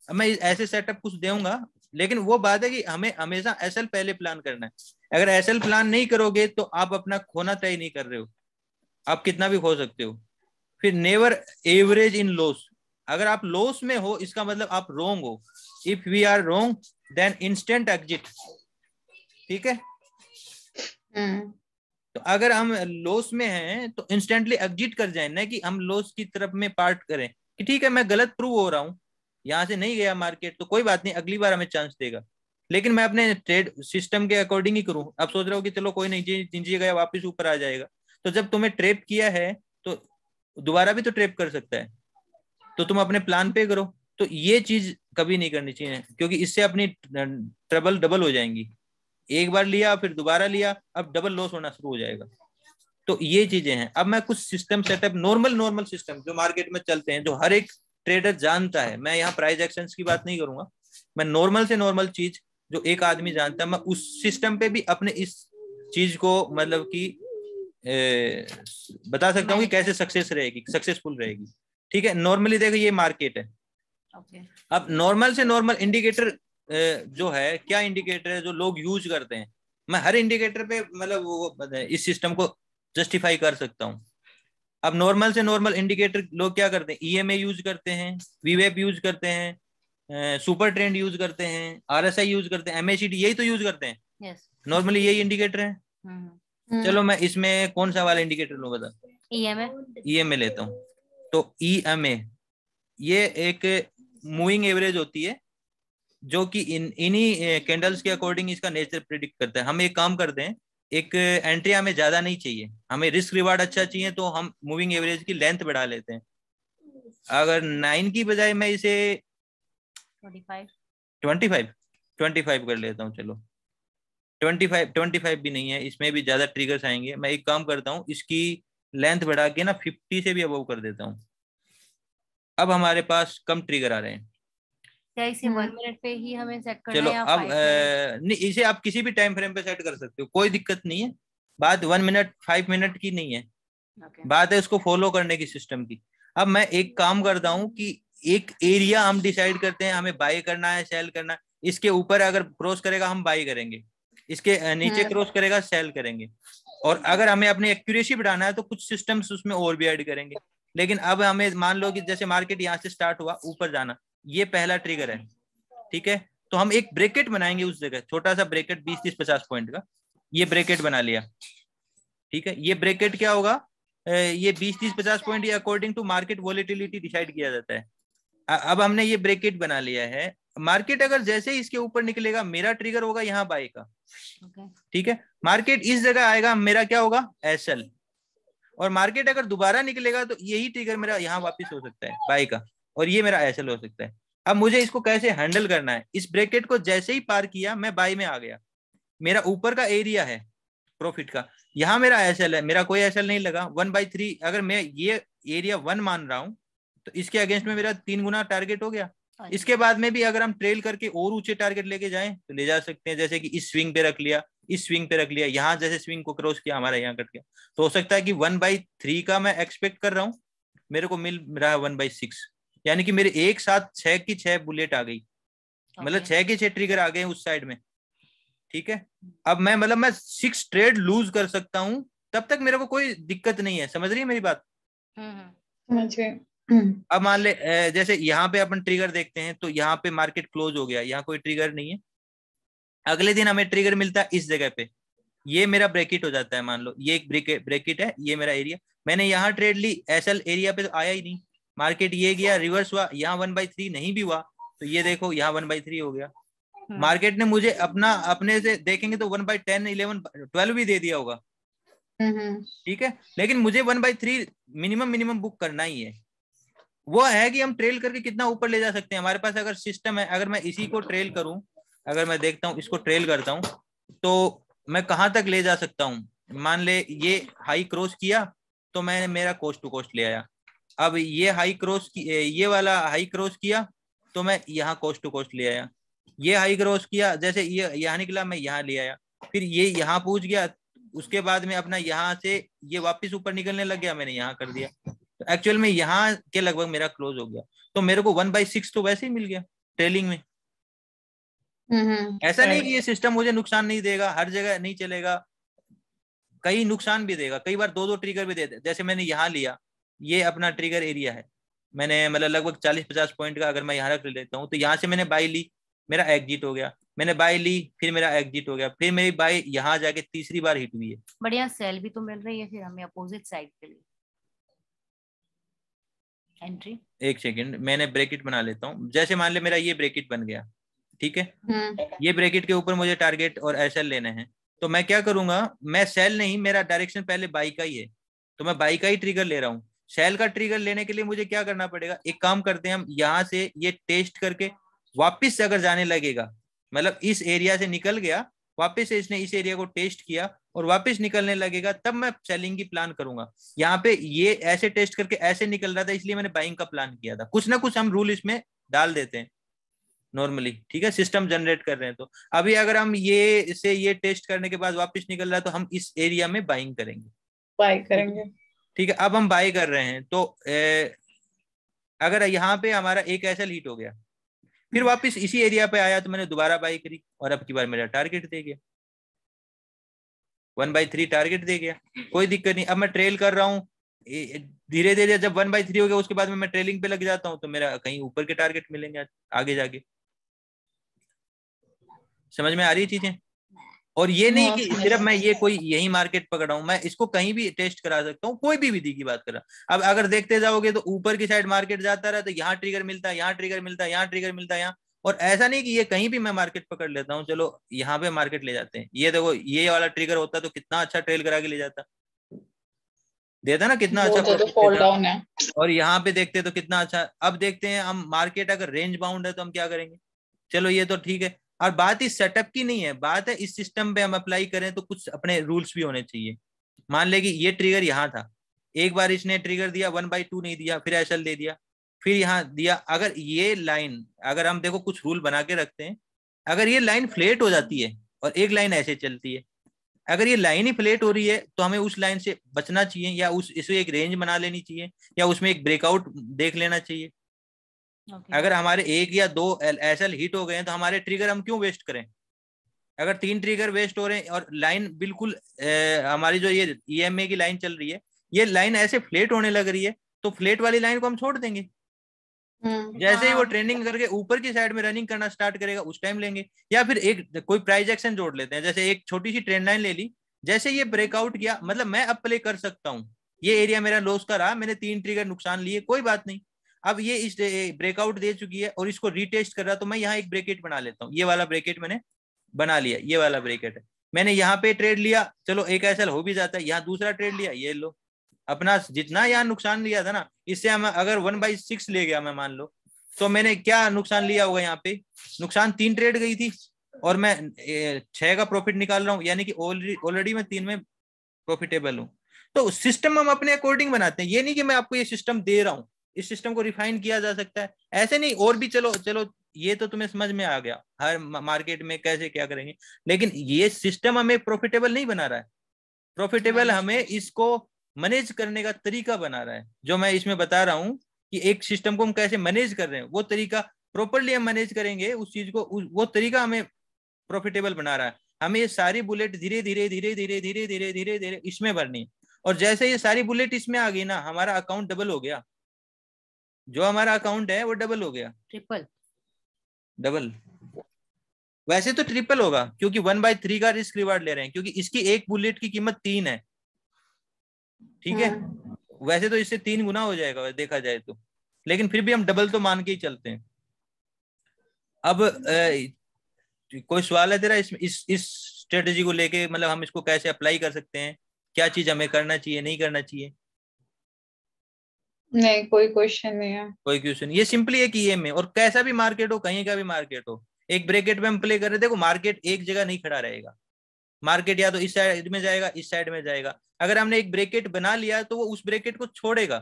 मैं ऐसे सेटअप कुछ दूंगा। लेकिन वो बात है कि हमें हमेशा एसएल पहले प्लान करना है, अगर एसएल प्लान नहीं करोगे तो आप अपना खोना तय नहीं कर रहे हो, आप कितना भी खो सकते हो। फिर नेवर एवरेज इन लॉस, अगर आप लॉस में हो इसका मतलब आप रोंग हो, if we are wrong then instant exit, ठीक है। तो अगर हम लॉस में हैं तो इंस्टेंटली एग्जिट कर जाए, ना कि हम लॉस की तरफ में पार्ट करें कि ठीक है मैं गलत प्रूव हो रहा हूँ, यहाँ से नहीं गया मार्केट, तो कोई बात नहीं, अगली बार हमें चांस देगा, लेकिन मैं अपने ट्रेड सिस्टम के अकॉर्डिंग ही करूँ। अब सोच रहा हूँ कि चलो कोई नहीं, नीचे गया वापस ऊपर आ जाएगा, तो जब तुम्हें ट्रेप किया है तो दोबारा भी तो ट्रेप कर सकता है, तो तुम अपने प्लान पे करो। तो ये चीज कभी नहीं करनी चाहिए, क्योंकि इससे अपनी ट्रबल डबल हो जाएंगी। एक बार लिया फिर दोबारा लिया, अब डबल लॉस होना शुरू हो जाएगा। तो ये चीजें हैं। अब मैं कुछ सिस्टम सेटअप, नॉर्मल सिस्टम जो मार्केट में चलते हैं, जो हर एक ट्रेडर जानता है, मैं यहाँ प्राइस एक्शंस की बात नहीं करूंगा, मैं नॉर्मल से नॉर्मल चीज जो एक आदमी जानता है, मैं उस सिस्टम पे भी अपने इस चीज को मतलब कि बता सकता हूँ कि कैसे सक्सेस रहेगी, सक्सेसफुल रहेगी। ठीक है, नॉर्मली देखो ये मार्केट है। अब नॉर्मल से नॉर्मल इंडिकेटर जो है, क्या इंडिकेटर है जो लोग यूज करते हैं, मैं हर इंडिकेटर पे मतलब वो इस सिस्टम को जस्टिफाई कर सकता हूँ। अब नॉर्मल से नॉर्मल इंडिकेटर लोग क्या करते हैं, ईएमए यूज करते हैं, वीवेप यूज करते हैं, सुपर ट्रेंड यूज करते हैं, आरएसआई यूज करते हैं, एमएसीडी, यही तो यूज करते हैं। नॉर्मली यही इंडिकेटर है। चलो मैं इसमें कौन सा वाला इंडिकेटर लूँ बता, ईएमए लेता हूँ। तो ईएमए ये एक मूविंग एवरेज होती है, जो कि इन्हीं कैंडल्स के अकॉर्डिंग इसका नेचर प्रिडिक्ट करता है। हम एक काम करते हैं, एक एंट्री हमें ज्यादा नहीं चाहिए, हमें रिस्क रिवार्ड अच्छा चाहिए, तो हम मूविंग एवरेज की लेंथ बढ़ा लेते हैं। अगर 9 की बजाय मैं इसे 25 कर लेता हूँ। चलो 25 भी नहीं है, इसमें भी ज्यादा ट्रिगर्स आएंगे। मैं एक काम करता हूँ, इसकी लेंथ बढ़ा के ना 50 से भी अबव कर देता हूँ। अब हमारे पास कम ट्रिगर आ रहे हैं। क्या इसे 1 मिनट पे ही हमें सेट करना चलो है या अब 5 मिनट? नहीं, इसे आप किसी भी टाइम फ्रेम पे सेट कर सकते हो, कोई दिक्कत नहीं है। बात 1 मिनट 5 मिनट की नहीं है, बात है उसको फॉलो करने की, सिस्टम की। अब मैं एक काम करता हूँ कि एक एरिया हम डिसाइड करते हैं, हमें बाय करना है सेल करना है। इसके ऊपर अगर क्रॉस करेगा हम बाय करेंगे, इसके नीचे क्रॉस करेगा सेल करेंगे। और अगर हमें अपनी एक्यूरेसी बढ़ाना है तो कुछ सिस्टम्स उसमें और भी ऐड करेंगे। लेकिन अब हमें मान लो कि जैसे मार्केट यहाँ से स्टार्ट हुआ ऊपर जाना, ये पहला ट्रिगर है, ठीक है, तो हम एक ब्रेकेट बनाएंगे उस जगह, छोटा सा ब्रेकेट 20-30-50 पॉइंट का, ये ब्रेकेट बना लिया। ठीक है, ये ब्रेकेट क्या होगा, ये 20-30-50 पॉइंट ये according to market volatility decide किया जाता है। अब हमने ये ब्रेकेट बना लिया है। मार्केट अगर जैसे ही इसके ऊपर निकलेगा, मेरा ट्रिगर होगा यहाँ बाय का। ठीक है, मार्केट इस जगह आएगा, मेरा क्या होगा, एसएल। और मार्केट अगर दोबारा निकलेगा तो यही ट्रिगर मेरा यहाँ वापस हो सकता है बाय का, और ये मेरा एसएल हो सकता है। अब मुझे इसको कैसे हैंडल करना है, इस ब्रेकेट को जैसे ही पार किया मैं बाय में आ गया, मेरा ऊपर का एरिया है प्रॉफिट का, यहाँ मेरा एसएल है, मेरा कोई एसएल नहीं लगा। 1/3 अगर मैं ये एरिया 1 मान रहा हूँ, तो इसके अगेंस्ट में मेरा 3 गुना टारगेट हो गया। इसके बाद में भी अगर हम ट्रेल करके और ऊंचे टारगेट लेके जाएं तो ले जा सकते हैं, जैसे कि इस स्विंग पे रख लिया, इस स्विंग पे रख लिया, यहाँ जैसे स्विंग को क्रॉस किया हमारा यहाँ कट गया, तो हो सकता है कि 1/3 का मैं एक्सपेक्ट कर रहा हूँ, मेरे को मिल रहा है 1/6, यानी कि मेरे एक साथ 6 की 6 बुलेट आ गई, मतलब 6 के 6 ट्रिगर आ गए उस साइड में। ठीक है, अब मैं मतलब मैं 6 ट्रेड लूज कर सकता हूँ, तब तक मेरे को कोई दिक्कत नहीं है। समझ रही है मेरी बात? अब मान ले जैसे यहाँ पे अपन ट्रिगर देखते हैं, तो यहाँ पे मार्केट क्लोज हो गया, यहाँ कोई ट्रिगर नहीं है। अगले दिन हमें ट्रिगर मिलता है इस जगह पे, ये मेरा ब्रेकिट हो जाता है। मान लो ये एक ब्रेकिट है, ये मेरा एरिया, मैंने यहाँ ट्रेड ली, एसएल एरिया पे तो आया ही नहीं, मार्केट ये गया रिवर्स हुआ, यहाँ 1/3 नहीं भी हुआ, तो ये देखो यहाँ 1/3 हो गया। मार्केट ने मुझे अपना अपने से देखेंगे तो 1/10, 11, 12 भी दे दिया होगा। ठीक है, लेकिन मुझे 1/3 मिनिमम बुक करना ही है। वो है कि हम ट्रेल करके कितना ऊपर ले जा सकते हैं, हमारे पास अगर सिस्टम है। अगर मैं इसी को ट्रेल करूं, अगर मैं देखता हूं इसको ट्रेल करता हूं, तो मैं कहां तक ले जा सकता हूं। मान ले ये हाई क्रॉस किया, तो मैंने मेरा कोस्ट टू कोस्ट ले आया। अब ये हाई क्रॉस की, ये वाला हाई क्रॉस किया, तो मैं यहाँ कोस्ट टू कोस्ट ले आया। ये हाई क्रॉस किया, जैसे ये यहाँ निकला, मैं यहाँ ले आया, फिर ये यहाँ पहुंच गया, उसके बाद में अपना यहाँ से ये वापस ऊपर निकलने लग गया, मैंने यहाँ कर दिया, तो एक्चुअल में यहाँ के लगभग मेरा क्लोज हो गया। तो मेरे को 1/6 तो वैसे ही मिल गया ट्रेलिंग में। ऐसा नहीं कि ये सिस्टम मुझे नुकसान नहीं देगा, हर जगह नहीं चलेगा, कई नुकसान भी देगा, कई बार 2-2 ट्रिगर भी देते। जैसे मैंने यहाँ लिया, ये अपना ट्रिगर एरिया है, मैंने मतलब लगभग 40-50 पॉइंट का अगर मैं यहाँ रख लेता हूँ, तो यहाँ से मैंने बाई ली, मेरा एग्जिट हो गया, मैंने बाई ली, फिर मेरा एग्जिट हो गया, फिर मेरी बाई यहाँ जाके तीसरी बार हिट हुई है। बढ़िया सेल भी तो मिल रही है फिर हमें अपोजिट साइड के लिए। एंट्री। एक सेकंड, मैंने ब्रैकेट बना लेता हूँ। जैसे मान ले मेरा ये ब्रैकेट बन गया, ठीक है, ये ब्रैकेट के ऊपर मुझे टारगेट और एसएल लेने हैं, तो मैं क्या करूंगा, मैं सेल नहीं, मेरा डायरेक्शन पहले बाई का ही है, तो मैं बाई का ही ट्रिगर ले रहा हूँ। सेल का ट्रिगर लेने के लिए मुझे क्या करना पड़ेगा, एक काम करते हैं हम, यहाँ से ये टेस्ट करके वापिस से अगर जाने लगेगा, मतलब इस एरिया से निकल गया, वापिस से इसने इस एरिया को टेस्ट किया और वापस निकलने लगेगा, तब मैं सेलिंग की प्लान करूंगा। यहाँ पे ये ऐसे टेस्ट करके ऐसे निकल रहा था, इसलिए मैंने बाइंग का प्लान किया था। कुछ ना कुछ हम रूल इसमें डाल देते हैं नॉर्मली, ठीक है, सिस्टम जनरेट कर रहे हैं। तो अभी अगर हम ये से ये टेस्ट करने के बाद वापस निकल रहा है, तो हम इस एरिया में बाइंग करेंगे, बाय करेंगे। ठीक है। अब हम बाई कर रहे हैं, तो अगर यहाँ पे हमारा एक एसएल हिट हो गया, फिर वापस इसी एरिया पे आया, तो मैंने दोबारा बाई करी और अब की बार मेरा टारगेट दे गया, 1/3 टारगेट दे गया, कोई दिक्कत नहीं। अब मैं ट्रेल कर रहा हूँ, धीरे धीरे जब 1/3 हो गया, उसके बाद में मैं ट्रेलिंग पे लग जाता हूँ, तो मेरा कहीं ऊपर के टारगेट मिलेंगे आगे जाके। समझ में आ रही है चीजें? और ये नहीं कि सिर्फ मैं ये कोई यही मार्केट पकड़ा हूं, मैं इसको कहीं भी टेस्ट करा सकता हूँ, कोई भी विधि की बात कर रहा। अब अगर देखते जाओगे तो ऊपर की साइड मार्केट जाता रहा, तो यहाँ ट्रिगर मिलता है, यहाँ ट्रिगर मिलता है, यहाँ ट्रिगर मिलता है, यहाँ। और ऐसा नहीं कि ये कहीं भी मैं मार्केट पकड़ लेता हूँ, चलो यहाँ पे मार्केट ले जाते हैं, ये देखो ये वाला ट्रिगर होता तो कितना अच्छा ट्रेल करा के ले जाता, देता ना कितना अच्छा प्रॉफिट देता। और यहाँ पे देखते तो कितना अच्छा। अब देखते हैं हम, मार्केट अगर रेंज बाउंड है तो हम क्या करेंगे, चलो ये तो ठीक है। और बात इस सेटअप की नहीं है, बात है इस सिस्टम पे हम अप्लाई करें तो कुछ अपने रूल्स भी होने चाहिए। मान ले कि ये ट्रिगर यहाँ था, एक बार इसने ट्रिगर दिया 1/2 नहीं दिया, फिर एसएल दे दिया, फिर यहाँ दिया। अगर ये लाइन, अगर हम देखो कुछ रूल बना के रखते हैं, अगर ये लाइन फ्लेट हो जाती है और एक लाइन ऐसे चलती है, अगर ये लाइन ही फ्लेट हो रही है तो हमें उस लाइन से बचना चाहिए, या उस इसमें एक रेंज बना लेनी चाहिए, या उसमें एक ब्रेकआउट देख लेना चाहिए। अगर हमारे एक या दो एसएल हिट हो गए हैं, तो हमारे ट्रिगर हम क्यों वेस्ट करें? अगर 3 ट्रिगर वेस्ट हो रहे हैं और लाइन बिल्कुल हमारी जो ये ईएमए की लाइन चल रही है, ये लाइन ऐसे फ्लेट होने लग रही है, तो फ्लेट वाली लाइन को हम छोड़ देंगे। जैसे ही वो ट्रेंडिंग करके ऊपर की साइड में रनिंग करना स्टार्ट करेगा, उस टाइम लेंगे। या फिर एक कोई प्राइस एक्शन जोड़ लेते हैं, जैसे एक छोटी सी ट्रेंड लाइन ले ली, जैसे ये ब्रेकआउट किया, मतलब मैं अब प्ले कर सकता हूँ, ये एरिया मेरा लॉस का रहा, मैंने 3 ट्रिगर नुकसान लिए, कोई बात नहीं। अब ये इस ब्रेकआउट दे चुकी है और इसको रीटेस्ट कर रहा, तो मैं यहाँ एक ब्रेकेट बना लेता हूँ। ये वाला ब्रेकेट मैंने बना लिया, ये वाला ब्रेकेट है, मैंने यहाँ पे ट्रेड लिया, चलो एक ऐसा हो भी जाता है। यहाँ दूसरा ट्रेड लिया, ये लो, अपना जितना यहाँ नुकसान लिया था ना, इससे हम अगर 1/6 ले गया मैं, मान लो, तो मैंने क्या नुकसान लिया होगा, यहाँ पे नुकसान 3 ट्रेड गई थी और मैं 6 का प्रॉफिट निकाल रहा हूँ, यानी कि ऑलरेडी मैं 3 में प्रॉफिटेबल हूँ। तो सिस्टम हम अपने अकॉर्डिंग बनाते हैं, ये नहीं कि मैं आपको ये सिस्टम दे रहा हूँ, इस सिस्टम को रिफाइन किया जा सकता है, ऐसे नहीं। और भी चलो ये तो तुम्हें समझ में आ गया हर मार्केट में कैसे क्या करेंगे, लेकिन ये सिस्टम हमें प्रॉफिटेबल नहीं बना रहा है। प्रॉफिटेबल हमें इसको मैनेज करने का तरीका बना रहा है। जो मैं इसमें बता रहा हूँ कि एक सिस्टम को हम कैसे मैनेज कर रहे हैं, वो तरीका प्रॉपरली हम मैनेज करेंगे उस चीज को, वो तरीका हमें प्रॉफिटेबल बना रहा है। हमें ये सारी बुलेट धीरे धीरे धीरे धीरे धीरे धीरे धीरे धीरे इसमें भरनी है, और जैसे ये सारी बुलेट इसमें आ गई ना, हमारा अकाउंट डबल हो गया, जो हमारा अकाउंट है वो डबल हो गया, ट्रिपल डबल। वैसे तो ट्रिपल होगा, क्योंकि 1/3 का रिस्क रिवार्ड ले रहे हैं, क्योंकि इसकी एक बुलेट की कीमत 3 है, ठीक है। वैसे तो इससे 3 गुना हो जाएगा देखा जाए तो, लेकिन फिर भी हम डबल तो मान के ही चलते हैं। अब कोई सवाल है तेरा इस स्ट्रेटेजी को लेके, मतलब हम इसको कैसे अप्लाई कर सकते हैं, क्या चीज हमें करना चाहिए नहीं करना चाहिए? नहीं, कोई क्वेश्चन नहीं है, कोई क्वेश्चन। ये सिंपली एक ईएम है, और कैसा भी मार्केट हो, कहीं का भी मार्केट हो, एक ब्रैकेट में हम प्ले कर रहे। देखो मार्केट एक जगह नहीं खड़ा रहेगा, मार्केट या तो इस साइड में जाएगा, इस साइड में जाएगा। अगर हमने एक ब्रैकेट बना लिया तो वो उस ब्रैकेट को छोड़ेगा,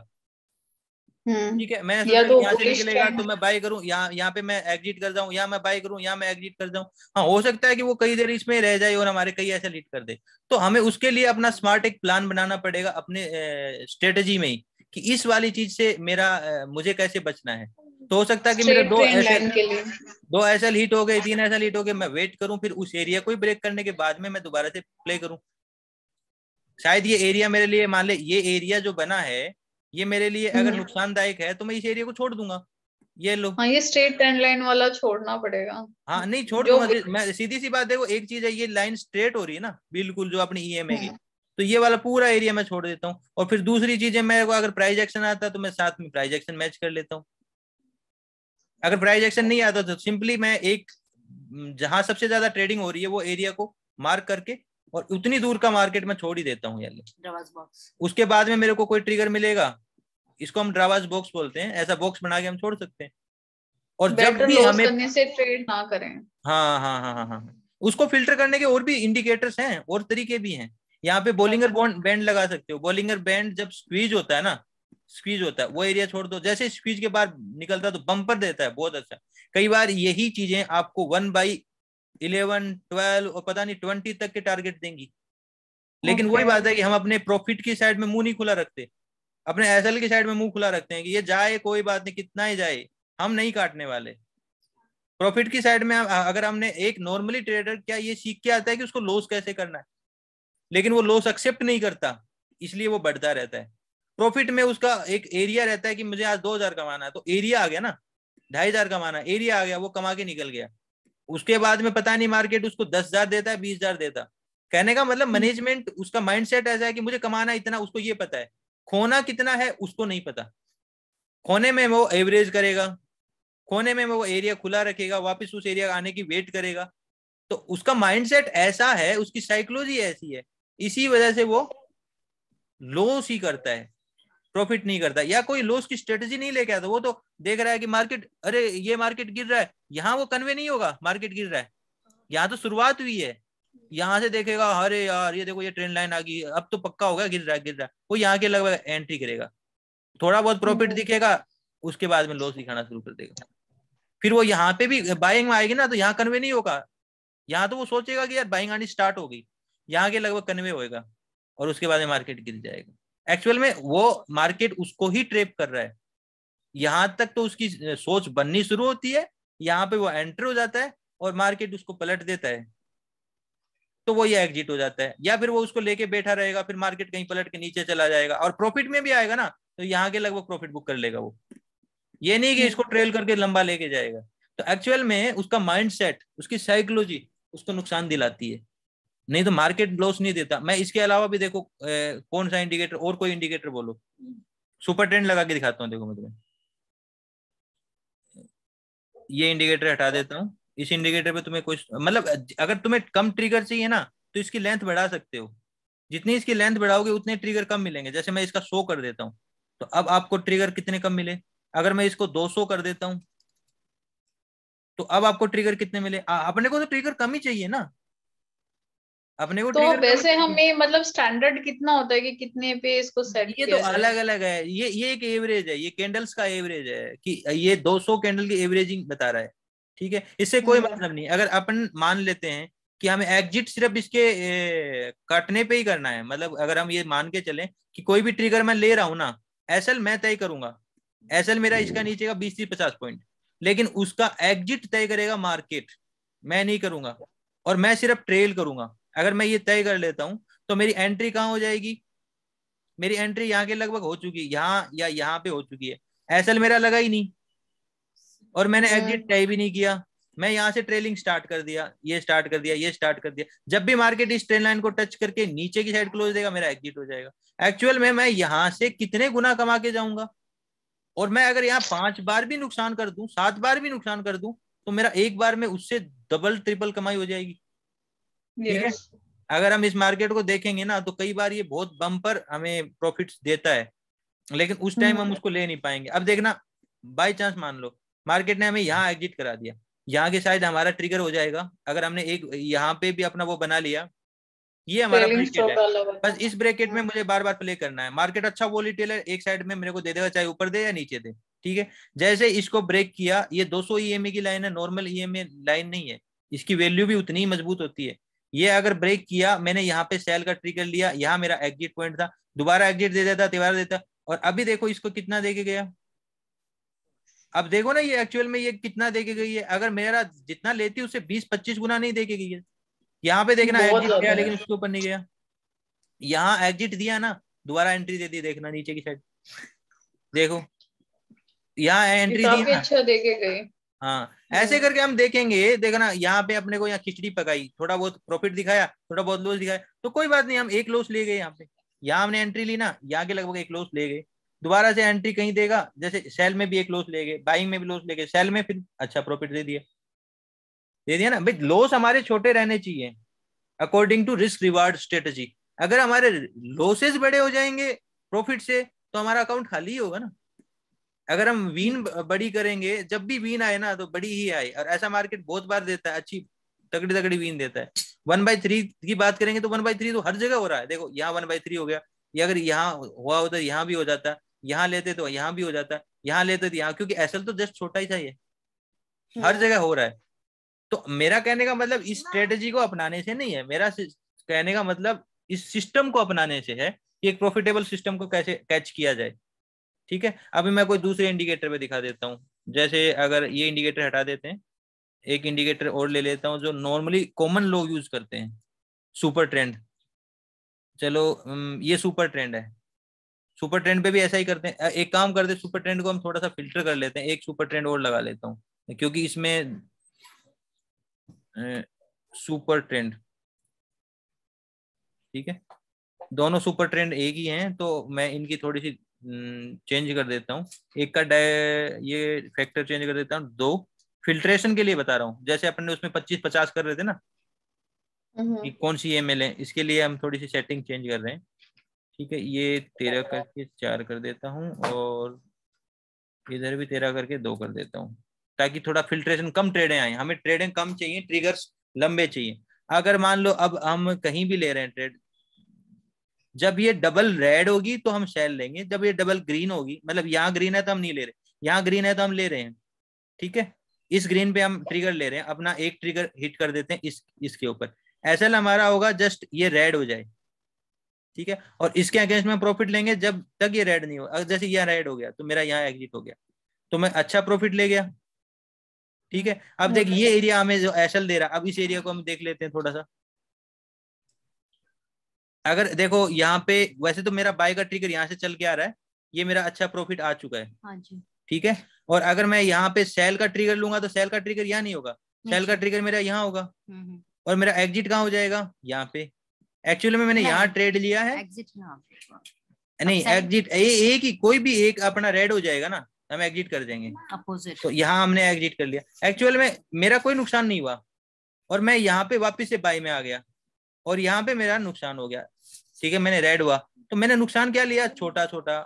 ठीक है। मैंने सोचा तो यहाँ से निकलेगा तो मैं बाय करूं, यहाँ पे मैं एग्जिट कर जाऊं, यहाँ मैं बाय करूं, यहाँ मैं एग्जिट कर जाऊं। हाँ, हो सकता है कि वो कई देर इसमें रह जाए और हमारे कई ऐसे लीड कर दे, तो हमें उसके लिए अपना स्मार्ट एक प्लान बनाना पड़ेगा अपने स्ट्रेटेजी में ही, कि इस वाली चीज से मुझे कैसे बचना है। तो हो सकता है कि मेरे दो एसएल हिट हो गए, 3 एसएल हिट हो गए, मैं वेट करूं, फिर उस एरिया को ब्रेक करने के बाद में मैं दोबारा से प्ले करूं। शायद ये एरिया मेरे लिए, मान ले ये एरिया जो बना है ये मेरे लिए अगर नुकसानदायक है, तो मैं इस एरिया को छोड़ दूंगा। ये लो, हाँ, ये स्ट्रेट ट्रेंड लाइन वाला छोड़ना पड़ेगा। हाँ नहीं छोड़ दूंगा, मैं सीधी सी बात। देखो एक चीज है, ये लाइन स्ट्रेट हो रही है ना बिल्कुल, जो अपनी ईएमए की, तो ये वाला पूरा एरिया मैं छोड़ देता हूँ। और फिर दूसरी चीजें, मैं अगर प्राइस एक्शन आता तो मैं साथ में प्राइस एक्शन मैच कर लेता हूँ। अगर प्राइस एक्शन नहीं आता तो सिंपली मैं एक जहां सबसे ज्यादा ट्रेडिंग हो रही है वो एरिया को मार्क करके और उतनी दूर का मार्केट में छोड़ ही देता हूँ यार। उसके बाद में मेरे को कोई ट्रिगर मिलेगा, इसको हम ड्रावास बॉक्स बोलते हैं, ऐसा बॉक्स बना के हम छोड़ सकते हैं। और जब बेटर भी लॉस हमें, करने से ट्रेड ना करें। हाँ हाँ हाँ हाँ हाँ, उसको फिल्टर करने के और भी इंडिकेटर्स हैं और तरीके भी हैं। यहाँ पे बॉलिंगर बैंड लगा सकते हो। बॉलिंगर बैंड जब स्क्वीज होता है ना, स्क्वीज होता है वो एरिया छोड़ दो, जैसे स्क्वीज के बाद निकलता है तो बम्पर देता है, बहुत अच्छा। कई बार यही चीजें आपको 1/11, 12 और पता नहीं 20 तक के टारगेट देंगी। लेकिन वही बात है कि हम अपने प्रॉफिट की साइड में मुंह नहीं खुला रखते, अपने एसएल की साइड में मुंह खुला रखते हैं कि ये जाए कोई बात नहीं, कितना ही जाए, हम नहीं काटने वाले। प्रॉफिट की साइड में अगर हमने, एक नॉर्मली ट्रेडर क्या ये सीख के आता है कि उसको लॉस कैसे करना है, लेकिन वो लॉस एक्सेप्ट नहीं करता, इसलिए वो बढ़ता रहता है। प्रॉफिट में उसका एक एरिया रहता है कि मुझे आज 2000 कमाना है, तो एरिया आ गया ना, 2500 कमाना, एरिया आ गया, वो कमा के निकल गया। उसके बाद में पता नहीं मार्केट उसको 10,000 देता है, 20,000 देता। कहने का मतलब मैनेजमेंट, उसका माइंडसेट ऐसा है कि मुझे कमाना इतना, उसको ये पता है। खोना कितना है उसको नहीं पता। खोने में वो एवरेज करेगा, खोने में वो एरिया खुला रखेगा, वापस उस एरिया आने की वेट करेगा। तो उसका माइंडसेट ऐसा है, उसकी साइकोलॉजी ऐसी है, इसी वजह से वो लॉस ही करता है, प्रॉफिट नहीं करता। या कोई लॉस की स्ट्रेटेजी नहीं लेके आता, वो तो देख रहा है कि मार्केट, अरे ये मार्केट गिर रहा है, यहां वो कन्वे नहीं होगा मार्केट गिर रहा है, यहाँ तो शुरुआत हुई है, यहाँ से देखेगा अरे यार ये देखो ये ट्रेंड लाइन आ गई, अब तो पक्का होगा गिर रहा है गिर रहा है, वो यहाँ के लगभग एंट्री करेगा, थोड़ा बहुत प्रॉफिट दिखेगा, उसके बाद में लॉस दिखाना शुरू कर देगा। फिर वो यहाँ पे भी बाइंग में आएगी ना, तो यहाँ कन्वे नहीं होगा, यहाँ तो वो सोचेगा कि यार बाइंग आनी स्टार्ट हो गई, यहाँ के लगभग कन्वे होएगा और उसके बाद में मार्केट गिर जाएगा। एक्चुअल में वो मार्केट उसको ही ट्रेप कर रहा है, यहाँ तक तो उसकी सोच बननी शुरू होती है, यहाँ पे वो एंटर हो जाता है और मार्केट उसको पलट देता है, तो वो ये एग्जिट हो जाता है। या फिर वो उसको लेके बैठा रहेगा, फिर मार्केट कहीं पलट के नीचे चला जाएगा और प्रॉफिट में भी आएगा ना, तो यहाँ के लगभग प्रॉफिट बुक कर लेगा वो, ये नहीं कि इसको ट्रेल करके लंबा लेके जाएगा। तो एक्चुअल में उसका माइंडसेट, उसकी साइकोलॉजी उसको नुकसान दिलाती है, नहीं तो मार्केट लॉस नहीं देता। मैं इसके अलावा भी देखो कौन सा इंडिकेटर, और कोई इंडिकेटर बोलो, सुपर ट्रेंड लगा के दिखाता हूँ, देखो मैं तुम्हें ये इंडिकेटर हटा देता हूँ। इस इंडिकेटर पे तुम्हें कुछ मतलब, अगर तुम्हें कम ट्रिगर चाहिए ना तो इसकी लेंथ बढ़ा सकते हो, जितनी इसकी लेंथ बढ़ाओगे उतने ट्रिगर कम मिलेंगे। जैसे मैं इसका 100 कर देता हूँ, तो अब आपको ट्रिगर कितने कम मिले। अगर मैं इसको 200 कर देता हूँ तो अब आपको ट्रिगर कितने मिले। अपने को तो ट्रिगर कम ही चाहिए ना, अपने को तो ट्रिगर कम ही वैसे चाहिए। हमें मतलब स्टैंडर्ड कितना होता है कि कितने पे इसको सेट ये तो किया जाए? अलग अलग है, ये एक एवरेज है, ये कैंडल्स का एवरेज है कि ये 200 कैंडल की एवरेजिंग बता रहा है, ठीक है। इससे कोई मतलब नहीं। अगर अपन मान लेते हैं कि हमें एग्जिट सिर्फ इसके काटने पे ही करना है, मतलब अगर हम ये मान के चलें कि कोई भी ट्रिगर मैं ले रहा हूं ना, एसएल मैं तय करूंगा, एसएल मेरा इसका नीचे का 20 से 50 पॉइंट, लेकिन उसका एग्जिट तय करेगा मार्केट, मैं नहीं करूंगा, और मैं सिर्फ ट्रेल करूंगा। अगर मैं ये तय कर लेता हूं तो मेरी एंट्री कहाँ हो जाएगी, मेरी एंट्री यहाँ के लगभग हो चुकी है, यहाँ या यहाँ पे हो चुकी है, एसएल मेरा लगा ही नहीं और मैंने एग्जिट तय भी नहीं किया, मैं यहाँ से ट्रेलिंग स्टार्ट कर दिया, ये स्टार्ट कर दिया, ये स्टार्ट कर दिया। जब भी मार्केट इस ट्रेंड लाइन को टच करके नीचे की साइड क्लोज देगा, मेरा एग्जिट हो जाएगा। एक्चुअल में मैं यहाँ से कितने गुना कमा के जाऊंगा, और मैं अगर यहाँ 5 बार भी नुकसान कर दूं, 7 बार भी नुकसान कर दूं, तो मेरा एक बार में उससे डबल ट्रिपल कमाई हो जाएगी, ठीक है। अगर हम इस मार्केट को देखेंगे ना तो कई बार ये बहुत बम्पर हमें प्रॉफिट्स देता है, लेकिन उस टाइम हम उसको ले नहीं पाएंगे। अब देखना, बाय चांस मान लो मार्केट ने हमें यहाँ एग्जिट करा दिया, यहाँ के शायद हमारा ट्रिगर हो जाएगा। अगर हमने एक यहाँ पे भी अपना वो बना लिया, ये हमारा ट्रेलिंग ब्रेकेट है, स्टॉप अलग होता बस इस ब्रेकेट में मुझे बार बार प्ले करना है। मार्केट अच्छा वॉलीटाइल है, एक साइड में मेरे को दे देगा, चाहे ऊपर दे या नीचे दे, ठीक है। जैसे इसको ब्रेक किया, ये 200 ईएमए की लाइन है, नॉर्मल ईएमए लाइन नहीं है, इसकी वैल्यू भी उतनी ही मजबूत होती है। ये अगर ब्रेक किया, मैंने यहाँ पे सेल का ट्रिगर लिया, यहाँ मेरा एग्जिट पॉइंट था, दोबारा एग्जिट दे देता, दोबारा देता, और अभी देखो इसको कितना देके गया। अब देखो ना ये एक्चुअल में ये कितना देके गई है, अगर मेरा जितना लेती उससे 20-25 गुना नहीं देके गई है। यहाँ पे देखना बहुत एग्जिट गया ज्यादा लेकिन है। उसके ऊपर नहीं गया, यहाँ एग्जिट दिया ना, दोबारा एंट्री दे दी, देखना नीचे की साइड, देखो यहाँ ये एंट्री दी काफी ना, अच्छा देके गए। हाँ, ऐसे करके हम देखेंगे। देखना यहाँ पे अपने को यहाँ खिचड़ी पकाई, थोड़ा बहुत प्रॉफिट दिखाया, थोड़ा बहुत लॉस दिखाया, तो कोई बात नहीं, हम एक लॉस ले गए यहाँ पे। यहाँ हमने एंट्री ली ना, यहाँ के लगभग एक लॉस ले गए, दोबारा से एंट्री कहीं देगा, जैसे सेल में भी एक लॉस ले गए, बाइंग में भी लॉस ले गए, सेल में फिर अच्छा प्रॉफिट दे दिया ना भाई। लॉस हमारे छोटे रहने चाहिए according to risk reward strategy. अगर हमारे लॉसेस बड़े हो जाएंगे प्रॉफिट से, तो हमारा अकाउंट खाली ही होगा ना। अगर हम वीन बड़ी करेंगे, जब भी वीन आए ना तो बड़ी ही आए, और ऐसा मार्केट बहुत बार देता है, अच्छी तगड़ी तगड़ी वीन देता है। 1/3 की बात करेंगे तो 1/3 तो हर जगह हो रहा है। देखो यहाँ 1/3 हो गया, ये अगर यहाँ हुआ होता यहाँ भी हो जाता, यहाँ लेते तो यहाँ भी हो जाता, यहाँ लेते तो यहाँ, क्योंकि एसएल तो जस्ट छोटा ही था, ये हर जगह हो रहा है। तो मेरा कहने का मतलब इस स्ट्रेटेजी को अपनाने से नहीं है, मेरा कहने का मतलब इस सिस्टम को अपनाने से है कि एक प्रॉफिटेबल सिस्टम को कैसे कैच किया जाए। ठीक है, अभी मैं कोई दूसरे इंडिकेटर पे दिखा देता हूँ। जैसे अगर ये इंडिकेटर हटा देते हैं, एक इंडिकेटर और ले लेता हूँ जो नॉर्मली कॉमन लोग यूज करते हैं, सुपर ट्रेंड। चलो ये सुपर ट्रेंड है, सुपर ट्रेंड पे भी ऐसा ही करते हैं। एक काम करते हैं, सुपर ट्रेंड को हम थोड़ा सा फिल्टर कर लेते हैं, एक सुपर ट्रेंड और लगा लेता हूँ, क्योंकि इसमें सुपर ट्रेंड, ठीक है, दोनों सुपर ट्रेंड एक ही हैं, तो मैं इनकी थोड़ी सी चेंज कर देता हूँ। एक का ये फैक्टर चेंज कर देता हूँ, 2 फिल्ट्रेशन के लिए बता रहा हूँ। जैसे अपन ने उसमें 25-50 कर रहे थे ना कि कौन सी एमएल है, इसके लिए हम थोड़ी सी सेटिंग चेंज कर रहे हैं। ठीक है, ये 13 करके 4 कर देता हूँ, और इधर भी 13 करके 2 कर देता हूँ, ताकि थोड़ा फिल्ट्रेशन, कम ट्रेडें आए। हमें ट्रेडें कम चाहिए, ट्रिगर्स लंबे चाहिए। अगर मान लो अब हम कहीं भी ले रहे हैं ट्रेड, जब ये डबल रेड होगी तो हम सेल लेंगे, जब ये डबल ग्रीन होगी, मतलब यहाँ ग्रीन है तो हम नहीं ले रहे, यहाँ ग्रीन है तो हम ले रहे हैं। ठीक है, इस ग्रीन पे हम ट्रिगर ले रहे हैं, अपना एक ट्रिगर हिट कर देते हैं इसके ऊपर, एसएल हमारा होगा जस्ट ये रेड हो जाए। ठीक है, और इसके अगेंस्ट में प्रॉफिट लेंगे जब तक ये रेड नहीं हो। जैसे यहाँ रेड हो गया तो मेरा यहाँ एग्जिट हो गया, तो मैं अच्छा प्रॉफिट ले गया। ठीक है, अब देख ये एरिया हमें जो एसएल दे रहा, अब इस एरिया को हम देख लेते हैं थोड़ा सा। अगर देखो यहाँ पे वैसे तो मेरा बाय का ट्रिगर यहाँ से चल के आ रहा है, ये मेरा अच्छा प्रॉफिट आ चुका है। हाँ जी। ठीक है, और अगर मैं यहाँ पे सेल का ट्रिगर लूंगा तो सेल का ट्रिगर यहाँ नहीं होगा, सेल का ट्रिगर मेरा यहाँ होगा, और मेरा एग्जिट कहाँ हो जाएगा, यहाँ पे। एक्चुअली में मैंने यहाँ ट्रेड लिया है, एग्जिट यहाँ नहीं एग्जिट एक ही, कोई भी एक अपना रेड हो जाएगा ना, हम एग्जिट कर देंगे अपोजिट। तो यहाँ हमने एग्जिट कर लिया। एक्चुअल में मेरा कोई नुकसान नहीं हुआ, और मैं यहाँ पे वापस से बाई में आ गया, और यहाँ पे मेरा नुकसान हो गया। ठीक है, मैंने रेड हुआ तो मैंने नुकसान क्या लिया, छोटा छोटा।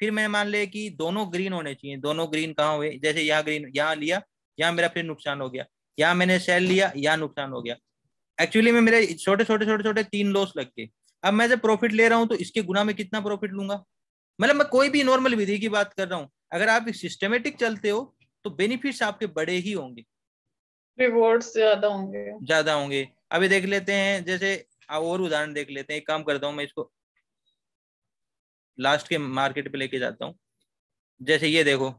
फिर मैं मान ले कि दोनों ग्रीन होने चाहिए, दोनों ग्रीन कहाँ हुए, जैसे यहाँ ग्रीन यहाँ लिया, यहाँ मेरा फिर नुकसान हो गया, यहाँ मैंने सेल लिया, यहाँ नुकसान हो गया। एक्चुअली में मेरे छोटे छोटे छोटे छोटे 3 लॉस लग गए। अब मैं जब प्रॉफिट ले रहा हूँ तो इसके गुना में कितना प्रॉफिट लूंगा। मतलब मैं कोई भी नॉर्मल विधि की बात कर रहा हूँ, अगर आप सिस्टमेटिक चलते हो तो बेनिफिट्स आपके बड़े ही होंगे, रिवॉर्ड्स ज्यादा होंगे। अभी देख लेते हैं, जैसे और उदाहरण देख लेते हैं। एक काम करता हूँ, मैं इसको लास्ट के मार्केट पे लेके जाता हूँ। जैसे ये देखो,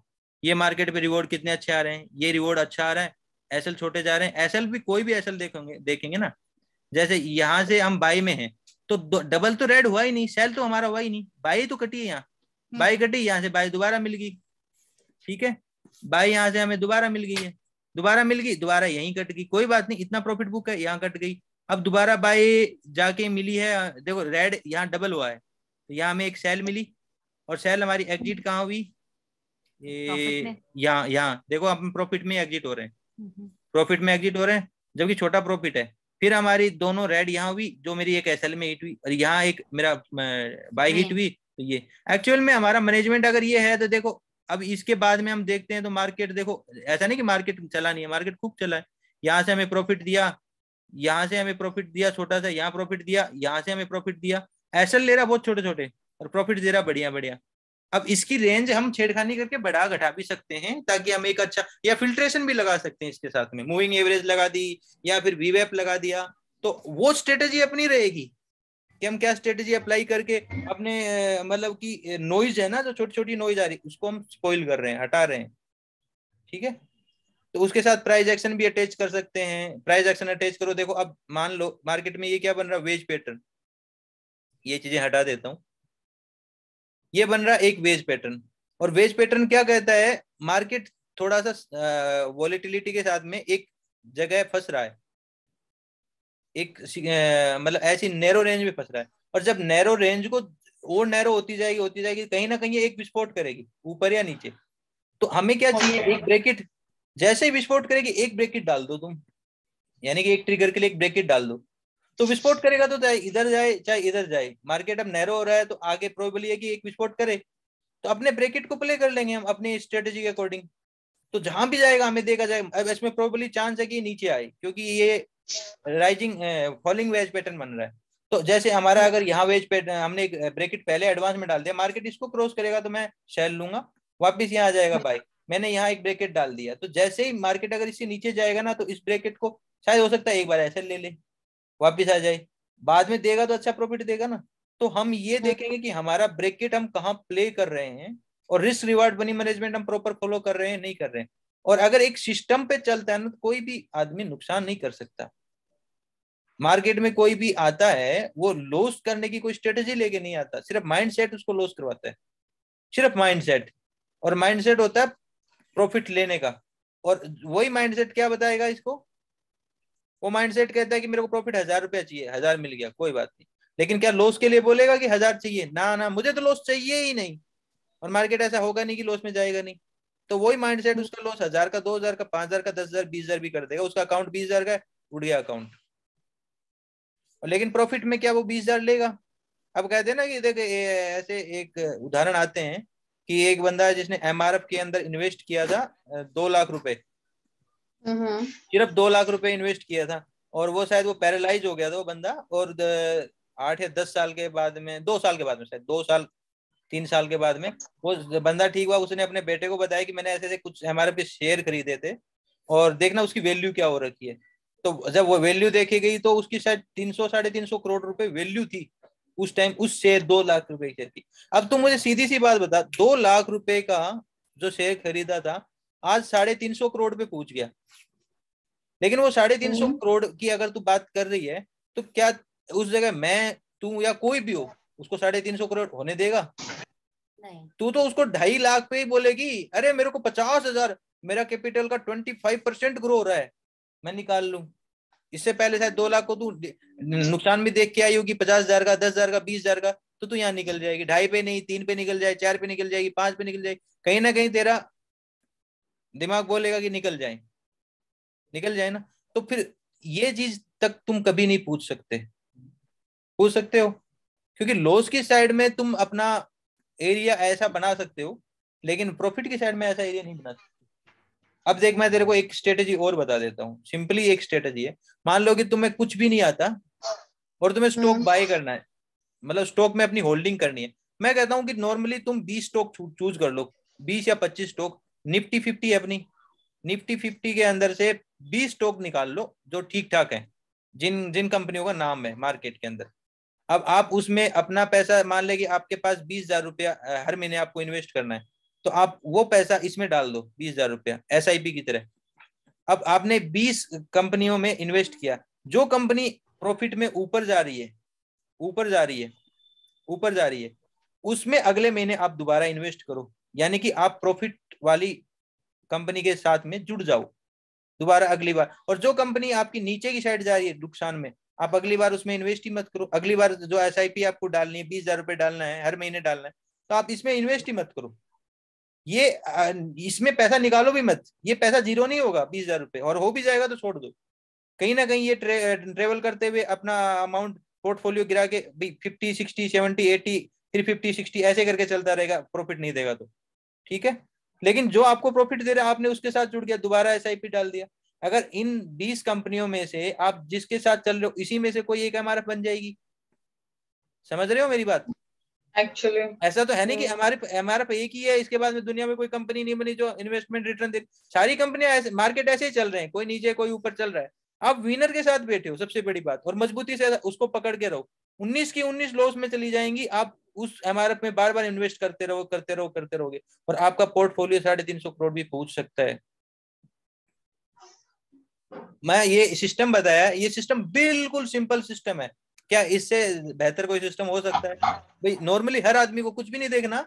ये मार्केट पे रिवॉर्ड कितने अच्छे आ रहे हैं, ये रिवॉर्ड अच्छा आ रहा है, एसएल छोटे जा रहे हैं। एसएल भी कोई भी एसएल देखेंगे ना, जैसे यहाँ से हम बाई में हैं तो डबल तो रेड हुआ ही नहीं, सेल तो हमारा हुआ ही नहीं, बाई तो कटी है, यहाँ बाई कटी, यहाँ से बाई दोबारा मिल गई। ठीक है, बाई यहाँ से हमें दोबारा मिल गई है, दोबारा मिल गई, दोबारा यहीं कट गई, कोई बात नहीं, इतना प्रॉफिट बुक है, यहाँ कट गई। अब दोबारा बाई जाके मिली है, देखो रेड यहाँ डबल हुआ है, तो यहाँ हमें एक सेल मिली, और सेल हमारी एग्जिट कहाँ हुई, ये यहाँ देखो, हम प्रॉफिट में एग्जिट हो रहे हैं, प्रॉफिट में एग्जिट हो रहे हैं, जबकि छोटा प्रॉफिट है। फिर हमारी दोनों रेड यहाँ हुई, जो मेरी एक एसएल में हिट हुई, और यहाँ एक मेरा बाई हिट हुई। तो ये एक्चुअल में हमारा मैनेजमेंट अगर ये है तो देखो, अब इसके बाद में हम देखते हैं तो मार्केट देखो, ऐसा नहीं कि मार्केट चला नहीं है, मार्केट खूब चला है। यहाँ से हमें प्रॉफिट दिया, यहाँ से हमें प्रॉफिट दिया छोटा सा, यहाँ प्रॉफिट दिया, यहाँ से हमें प्रॉफिट दिया। एसएल ले रहा बहुत छोटे छोटे, और प्रॉफिट दे रहा बढ़िया बढ़िया। अब इसकी रेंज हम छेड़खानी करके बढ़ा घटा भी सकते हैं, ताकि हम एक अच्छा, या फिल्ट्रेशन भी लगा सकते हैं इसके साथ में, मूविंग एवरेज लगा दी, या फिर वीवेप लगा दिया। तो वो स्ट्रेटेजी अपनी रहेगी कि हम क्या स्ट्रेटेजी अप्लाई करके अपने मतलब कि नॉइज है ना, जो छोटी छोटी नॉइज आ रही उसको हम स्पॉइल कर रहे हैं, हटा रहे हैं। ठीक है, तो उसके साथ प्राइस एक्शन भी अटैच कर सकते हैं। प्राइस एक्शन अटैच करो, देखो अब मान लो मार्केट में ये क्या बन रहा है, वेज पैटर्न। ये चीजें हटा देता हूँ, ये बन रहा एक वेज पैटर्न। और वेज पैटर्न क्या कहता है, मार्केट थोड़ा सा वॉलेटिलिटी के साथ में एक जगह फंस रहा है, एक मतलब ऐसी नैरो रेंज में फंस रहा है, और जब नैरो रेंज को और नैरो होती जाएगी, कहीं ना कहीं एक विस्फोट करेगी ऊपर या नीचे। तो हमें क्या चाहिए, एक ब्रेकेट। जैसे ही विस्फोट करेगी एक ब्रेकेट डाल दो तुम, यानी कि एक ट्रिगर के लिए एक ब्रेकेट डाल दो, तो विस्फोट करेगा तो चाहे इधर जाए चाहे इधर जाए। मार्केट अब नैरो हो रहा है तो आगे प्रोबेबली है कि एक विस्फोट करे, तो अपने ब्रेकेट को प्ले कर लेंगे हम अपनी स्ट्रेटेजी के अकॉर्डिंग, तो जहां भी जाएगा हमें देखा जाएगा। अब इसमें प्रोबेबली चांस है कि नीचे आए, क्योंकि ये राइजिंग फॉलिंग वेज पैटर्न बन रहा है। तो जैसे हमारा अगर यहाँ वेज पैटर्न हमने एक ब्रेकेट पहले एडवांस में डाल दिया, मार्केट इसको क्रॉस करेगा तो मैं सेल लूंगा, वापिस यहाँ आ जाएगा बाय। मैंने यहाँ एक ब्रेकेट डाल दिया, तो जैसे ही मार्केट अगर इससे नीचे जाएगा ना, तो इस ब्रेकेट को शायद हो सकता है एक बार ऐसे ले ले, वापिस आ जाए, बाद में देगा तो अच्छा प्रॉफिट देगा ना। तो हम ये देखेंगे कि हमारा ब्रेकेट हम कहाँ प्ले कर रहे हैं, और रिस्क रिवार्ड मनी मैनेजमेंट हम प्रॉपर फॉलो कर रहे हैं नहीं कर रहे हैं। और अगर एक सिस्टम पे चलता है ना, तो कोई भी आदमी नुकसान नहीं कर सकता। मार्केट में कोई भी आता है वो लॉस करने की कोई स्ट्रेटेजी लेके नहीं आता, सिर्फ माइंडसेट उसको लॉस करवाता है, सिर्फ माइंडसेट। और माइंडसेट होता है प्रॉफिट लेने का, और वही माइंडसेट क्या बताएगा इसको, वो माइंडसेट कहता है कि मेरे को प्रॉफिट 1000 रुपया चाहिए, 1000 मिल गया कोई बात नहीं, लेकिन क्या लॉस के लिए बोलेगा कि 1000 चाहिए, ना ना मुझे तो लॉस चाहिए ही नहीं। और मार्केट ऐसा होगा नहीं कि लॉस में जाएगा नहीं, तो वही माइंडसेट उसका लॉस 1000 का, 2000 का, 5000 का, 10,000 20,000 भी कर देगा। उसका अकाउंट 20,000 का है, उड़ गया अकाउंट। लेकिन प्रॉफिट में क्या वो 20,000 लेगा। अब कहते हैं ना कि देखो ऐसे एक उदाहरण आते हैं कि एक बंदा है जिसने MRF के अंदर इन्वेस्ट किया था 2 लाख रुपए, सिर्फ 2 लाख रुपए इन्वेस्ट किया था, और वो शायद वो पैरालाइज हो गया था वो बंदा, और 8 या 10 साल के बाद में, 2 साल के बाद में, शायद 2 साल 3 साल के बाद में वो बंदा ठीक हुआ। उसने अपने बेटे को बताया कि मैंने ऐसे ऐसे कुछ MRF के शेयर खरीदे थे, और देखना उसकी वैल्यू क्या हो रखी है। तो जब वो वैल्यू देखी गई तो उसकी शायद 300 350 करोड़ रुपए वैल्यू थी उस टाइम, उस शेयर 2 लाख रुपए की थी। अब तुम मुझे सीधी सी बात बता, 2 लाख रुपए का जो शेयर खरीदा था आज 350 करोड़ पे पहुंच गया, लेकिन वो 350 करोड़ की अगर तू बात कर रही है, तो क्या उस जगह मैं, तू या कोई भी हो उसको 350 करोड़ होने देगा? नहीं। तू तो उसको 2.5 लाख पे ही बोलेगी, अरे मेरे को 50,000, मेरा कैपिटल का 25% ग्रो हो रहा है, मैं निकाल लूं। इससे पहले शायद 2 लाख को तू नुकसान भी देख के आई होगी, 50,000 का, 10,000 का, 20,000 का, तो तू यहाँ निकल जाएगी। 2.5 पे नहीं, 3 पे निकल जाए, 4 पे निकल जाएगी, 5 पे निकल जाएगी, कहीं ना कहीं तेरा दिमाग बोलेगा कि निकल जाए, निकल जाए ना। तो फिर ये चीज तक तुम कभी नहीं पूछ सकते। पूछ सकते हो, क्योंकि लॉस की साइड में तुम अपना एरिया ऐसा बना सकते हो, लेकिन प्रॉफिट की साइड में ऐसा एरिया नहीं बना सकते। अब देख, मैं तेरे को एक स्ट्रेटेजी और बता देता हूँ, सिंपली एक स्ट्रेटेजी है। मान लो कि तुम्हें कुछ भी नहीं आता और तुम्हें स्टॉक बाय करना है, मतलब स्टॉक में अपनी होल्डिंग करनी है। मैं कहता हूँ कि नॉर्मली तुम 20 स्टॉक चूज कर लो, 20 या 25 स्टॉक। निफ्टी 50 है अपनी, निफ्टी 50 के अंदर से 20 स्टॉक निकाल लो जो ठीक ठाक है, जिन जिन कंपनियों का नाम है मार्केट के अंदर। अब आप उसमें अपना पैसा, मान ले कि आपके पास 20,000 रुपया हर महीने आपको इन्वेस्ट करना है, तो आप वो पैसा इसमें डाल दो, 20,000 रुपया SIP की तरह। अब आपने 20 कंपनियों में इन्वेस्ट किया, जो कंपनी प्रॉफिट में ऊपर जा रही है, ऊपर जा रही है, ऊपर जा रही है, उसमें अगले महीने आप दोबारा इन्वेस्ट करो, यानी कि आप प्रॉफिट वाली कंपनी के साथ में जुड़ जाओ दोबारा अगली बार। और जो कंपनी आपकी नीचे की साइड जा रही है नुकसान में, आप अगली बार उसमें इन्वेस्ट ही मत करो। अगली बार जो SIP आपको डालनी है, 20,000 रुपए डालना है, हर महीने डालना है, तो आप इसमें इन्वेस्ट ही मत करो। ये इसमें पैसा निकालो भी मत, ये पैसा जीरो नहीं होगा 20,000 रुपए, और हो भी जाएगा तो छोड़ दो। कहीं ना कहीं ये ट्रेवल करते हुए अपना अमाउंट पोर्टफोलियो गिरा के 50 60 70 80 फिर 50 60 ऐसे करके चलता रहेगा, प्रॉफिट नहीं देगा तो ठीक है। लेकिन जो आपको प्रॉफिट दे रहा है आपने उसके साथ जुड़ गया, दोबारा SIP डाल दिया। अगर इन 20 कंपनियों में से आप जिसके साथ चल रहे हो इसी में से कोई एक MRF बन जाएगी। समझ रहे हो मेरी बात? एक्चुअली ऐसा तो है नहीं कि हमारे MRF एक ही है, इसके बाद में दुनिया में कोई कंपनी नहीं बनी जो इन्वेस्टमेंट रिटर्न दे। सारी कंपनियां ऐसे, मार्केट ऐसे ही चल रहे हैं, कोई नीचे कोई ऊपर चल रहा है। आप विनर के साथ बैठे हो, सबसे बड़ी बात, और मजबूती से उसको पकड़ के रहो। 19 की 19 लॉस में चली जाएंगी, आप उस MRF में बार बार इन्वेस्ट करते रहो, करते रहो, करते रहोगे, और आपका पोर्टफोलियो 350 करोड़ भी पहुंच सकता है। मैं ये सिस्टम बताया, ये सिस्टम बिल्कुल सिंपल सिस्टम है। क्या इससे बेहतर कोई सिस्टम हो सकता है? भाई नॉर्मली हर आदमी को कुछ भी नहीं देखना,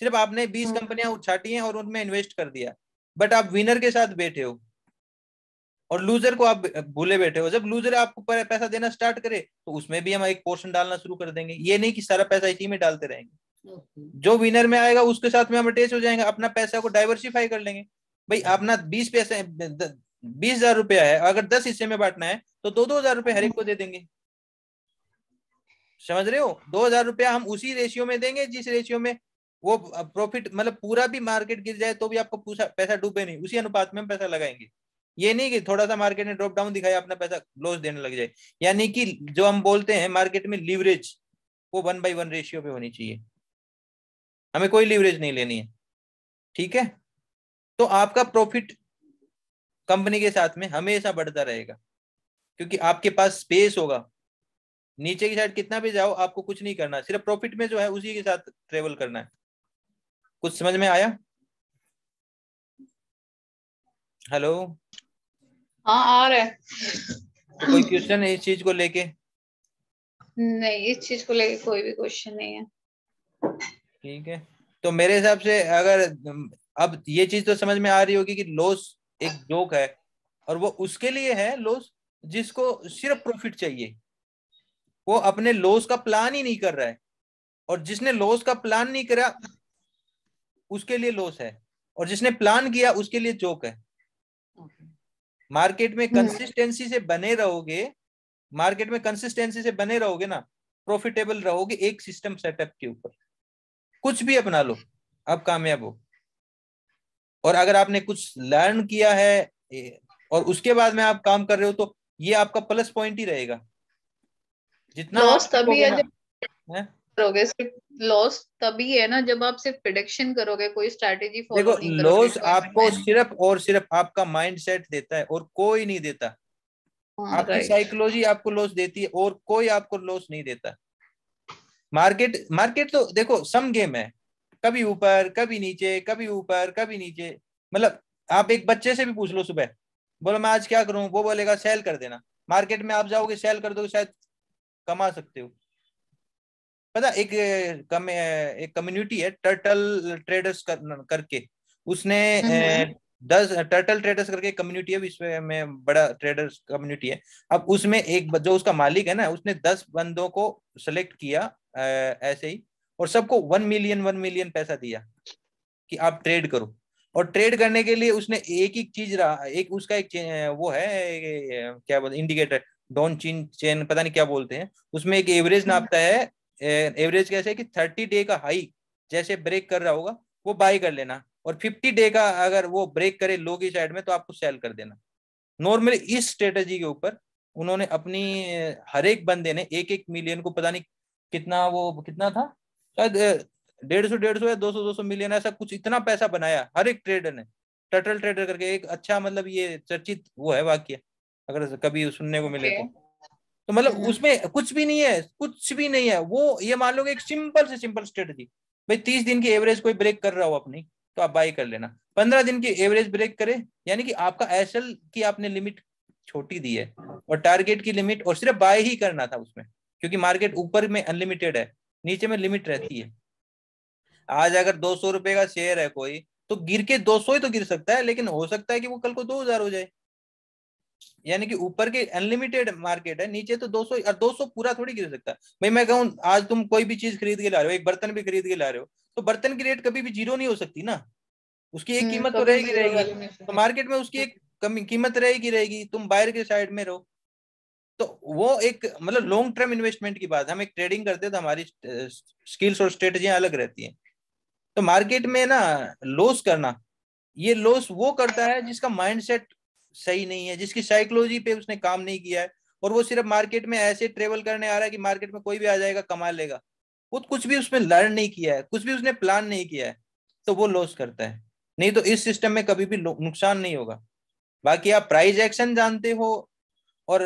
सिर्फ आपने 20 कंपनियां छाटी हैं और उनमें इन्वेस्ट कर दिया, बट आप विनर के साथ बैठे हो और लूजर को आप भूले बैठे हो। जब लूजर आपको पैसा देना स्टार्ट करे तो उसमें भी हम एक पोर्शन डालना शुरू कर देंगे। ये नहीं कि सारा पैसा इसी में डालते रहेंगे। जो विनर में आएगा उसके साथ में हम अटैच हो जाएंगे, अपना पैसा को डाइवर्सिफाई कर लेंगे। भाई अपना 20,000 रुपया है, अगर 10 हिस्से में बांटना है तो 2,000 रुपये हर एक को दे देंगे। समझ रहे हो? 2,000 रुपया हम उसी रेशियो में देंगे जिस रेशियो में वो प्रॉफिट, मतलब पूरा भी मार्केट गिर जाए तो भी आपको पैसा डूबे नहीं, उसी अनुपात में हम पैसा लगाएंगे। ये नहीं कि थोड़ा सा मार्केट ने ड्रॉप डाउन दिखाया अपना पैसा लॉस देने लग जाए। यानी कि जो हम बोलते हैं मार्केट में लीवरेज, वो 1/1 रेशियो पे होनी चाहिए, हमें कोई लीवरेज नहीं लेनी है। ठीक है? तो आपका प्रॉफिट कंपनी के साथ में हमेशा बढ़ता रहेगा, क्योंकि आपके पास स्पेस होगा। नीचे की साइड कितना भी जाओ आपको कुछ नहीं करना, सिर्फ प्रॉफिट में जो है उसी के साथ ट्रेवल करना है। कुछ समझ में आया? हेलो? हाँ आ रहा है। तो कोई क्वेश्चन है इस चीज को लेके? नहीं, इस चीज को लेके कोई भी क्वेश्चन नहीं है। ठीक है, तो मेरे हिसाब से अगर अब ये चीज तो समझ में आ रही होगी कि लॉस एक जोक है, और वो उसके लिए है लॉस जिसको सिर्फ प्रॉफिट चाहिए, वो अपने लॉस का प्लान ही नहीं कर रहा है। और जिसने लॉस का प्लान नहीं करा उसके लिए लॉस है, और जिसने प्लान किया उसके लिए जोक है। मार्केट में कंसिस्टेंसी से बने रहोगे, मार्केट में कंसिस्टेंसी से बने रहोगे ना, प्रॉफिटेबल रहोगे एक सिस्टम सेटअप के ऊपर। कुछ भी अपना लो, आप कामयाब हो। और अगर आपने कुछ लर्न किया है और उसके बाद में आप काम कर रहे हो तो ये आपका प्लस पॉइंट ही रहेगा। जितना आप लॉस तभी सीखोगे है ना, जब है? करोगे, सिर्फ लॉस तभी है ना जब आप सिर्फ प्रिडिक्शन करोगे, कोई स्ट्रैटेजी देखो, फॉलो नहीं करोगे, लॉस कोई आपको सिर्फ और सिर्फ आपका माइंडसेट देता है और कोई नहीं देता। हाँ आपकी राइट। साइकोलॉजी आपको लॉस देती है और कोई आपको लॉस नहीं देता। मार्केट मार्केट तो देखो सम गेम है, कभी ऊपर कभी नीचे, कभी ऊपर कभी नीचे। मतलब आप एक बच्चे से भी पूछ लो, सुबह बोलो मैं आज क्या करूं, वो बोलेगा सेल कर देना। मार्केट में आप जाओगे सेल कर दोगे, शायद कमा सकते हो। पता एक कम्युनिटी है टर्टल ट्रेडर्स करके, उसने 10 टर्टल ट्रेडर्स करके कम्युनिटी है, विश्व में बड़ा ट्रेडर्स कम्युनिटी है। अब उसमें एक जो उसका मालिक है ना, उसने 10 बंदों को सेलेक्ट किया ऐसे ही, और सबको 1 मिलियन पैसा दिया कि आप ट्रेड करो। और ट्रेड करने के लिए उसने एक ही चीज रहा, एक उसका एक वो है क्या बोलते इंडिकेटर, डॉन चीन चेन पता नहीं क्या बोलते हैं, उसमें एक एवरेज नापता है। एवरेज कैसे है कि 30 डे का हाई जैसे ब्रेक कर रहा होगा वो बाय कर लेना, और 50 डे का अगर वो ब्रेक करे लो की साइड में तो आपको सेल कर देना। नॉर्मली इस स्ट्रेटेजी के ऊपर उन्होंने अपनी हर एक बंदे ने 1-1 मिलियन को, पता नहीं कितना वो कितना था, शायद 150 या 200 मिलियन, ऐसा कुछ इतना पैसा बनाया हर एक ट्रेडर ने। टर्टल ट्रेडर करके एक अच्छा, मतलब ये चर्चित वो है वाक्य, अगर कभी सुनने को मिले तो मतलब उसमें कुछ भी नहीं है, कुछ भी नहीं है। वो ये मान लो एक सिंपल से सिंपल स्ट्रेटजी, भाई 30 दिन की एवरेज कोई ब्रेक कर रहा हो अपनी तो आप बाई कर लेना, 15 दिन की एवरेज ब्रेक करे, यानी कि आपका एसएल की आपने लिमिट छोटी दी है और टारगेट की लिमिट, और सिर्फ बाय ही करना था उसमें, क्योंकि मार्केट ऊपर में अनलिमिटेड है, नीचे में लिमिट रहती है। आज अगर 200 रुपए का शेयर है कोई, तो गिर के 200 ही तो गिर सकता है, लेकिन हो सकता है कि वो कल को 2,000 हो जाए। यानी कि ऊपर के अनलिमिटेड मार्केट है, नीचे तो 200, और 200 पूरा थोड़ी गिर सकता है। भाई मैं कहूँ आज तुम कोई भी चीज खरीद के ला रहे हो, एक बर्तन भी खरीद के ला रहे हो, तो बर्तन की रेट कभी भी जीरो नहीं हो सकती ना, उसकी एक कीमत तो कभी रहेगी जीरो रहेगी। वैल्यू नहीं तो मार्केट में उसकी एक कीमत रहेगी रहेगी, तुम बायर के साइड में रहो। तो वो एक मतलब लॉन्ग टर्म इन्वेस्टमेंट की बात, हम एक ट्रेडिंग करते हैं तो हमारी स्किल्स और स्ट्रेटेजियां अलग रहती हैं। तो मार्केट में ना लॉस करना, ये लॉस वो करता है जिसका माइंडसेट सही नहीं है, जिसकी साइकोलॉजी पे उसने काम नहीं किया है, और वो सिर्फ मार्केट में ऐसे ट्रेवल करने आ रहा है कि मार्केट में कोई भी आ जाएगा कमा लेगा। वो कुछ भी उसमें लर्न नहीं किया है, कुछ भी उसने प्लान नहीं किया है, तो वो लॉस करता है। नहीं तो इस सिस्टम में कभी भी नुकसान नहीं होगा। बाकी आप प्राइस एक्शन जानते हो और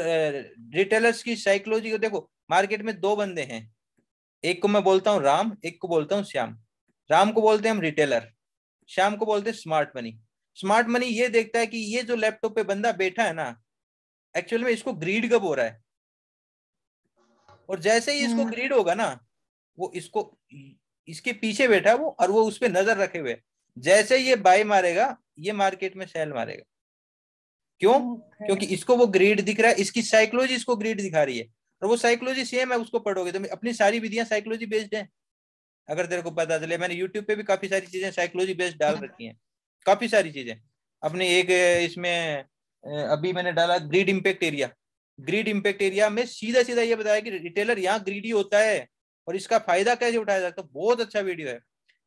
रिटेलर्स की साइकोलॉजी को देखो। मार्केट में दो बंदे हैं, एक को मैं बोलता हूँ राम, एक को बोलता हूँ श्याम। राम को बोलते हैं हम रिटेलर, श्याम को बोलते हैं स्मार्ट मनी। स्मार्ट मनी ये देखता है कि ये जो लैपटॉप पे बंदा बैठा है ना, एक्चुअल में इसको ग्रीड कब हो रहा है, और जैसे ही इसको ग्रीड होगा ना, वो इसको इसके पीछे बैठा है वो, और वो उस पर नजर रखे हुए, जैसे ये बाय मारेगा ये मार्केट में सेल मारेगा। क्यों? क्योंकि इसको वो ग्रीड दिख रहा है, इसकी साइकोलॉजी इसको ग्रीड दिखा रही है, और वो साइकोलॉजी सेम है, उसको पढ़ोगे तो अपनी सारी विधियां साइकोलॉजी बेस्ड हैं। अगर तेरे को पता चले, मैंने यूट्यूब पे भी काफी सारी चीजें साइकोलॉजी बेस्ड डाल रखी हैं, काफी सारी चीजें। अपने एक इसमें अभी मैंने डाला greed impact area. Greed impact area में सीधा सीधा ये बताया कि रिटेलर यहाँ ग्रीडी होता है और इसका फायदा कैसे उठाया जाता है। बहुत अच्छा वीडियो है।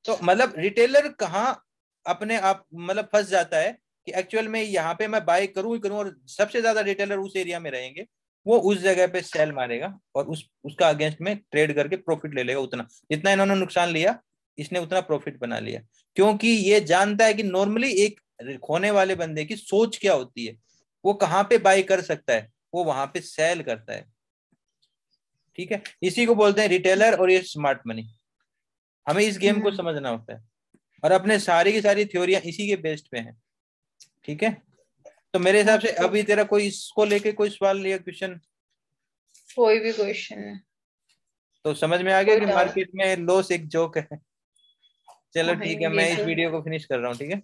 तो मतलब रिटेलर कहाँ अपने आप मतलब फंस जाता है कि एक्चुअल में यहाँ पे मैं बाय करूं ही करूं, और सबसे ज्यादा रिटेलर उस एरिया में रहेंगे, वो उस जगह पे सेल मारेगा और उसका अगेंस्ट में ट्रेड करके प्रॉफिट ले लेगा। उतना जितना इन्होंने नुकसान लिया, इसने उतना प्रॉफिट बना लिया, क्योंकि ये जानता है कि नॉर्मली एक खोने वाले बंदे की सोच क्या होती है, वो कहाँ पे बाय कर सकता है, वो वहां पे सेल करता है। ठीक है, इसी को बोलते हैं रिटेलर और ये स्मार्ट मनी। हमें इस गेम को समझना होता है, और अपने सारी की सारी थ्योरियां इसी के बेस्ड पे हैं। ठीक है, तो मेरे हिसाब से अभी तेरा कोई इसको लेके कोई सवाल या क्वेश्चन? कोई भी क्वेश्चन है तो समझ में आ गया कि मार्केट में लॉस एक जोक है। चलो ठीक है, मैं इस ये वीडियो को फिनिश कर रहा हूँ। ठीक है।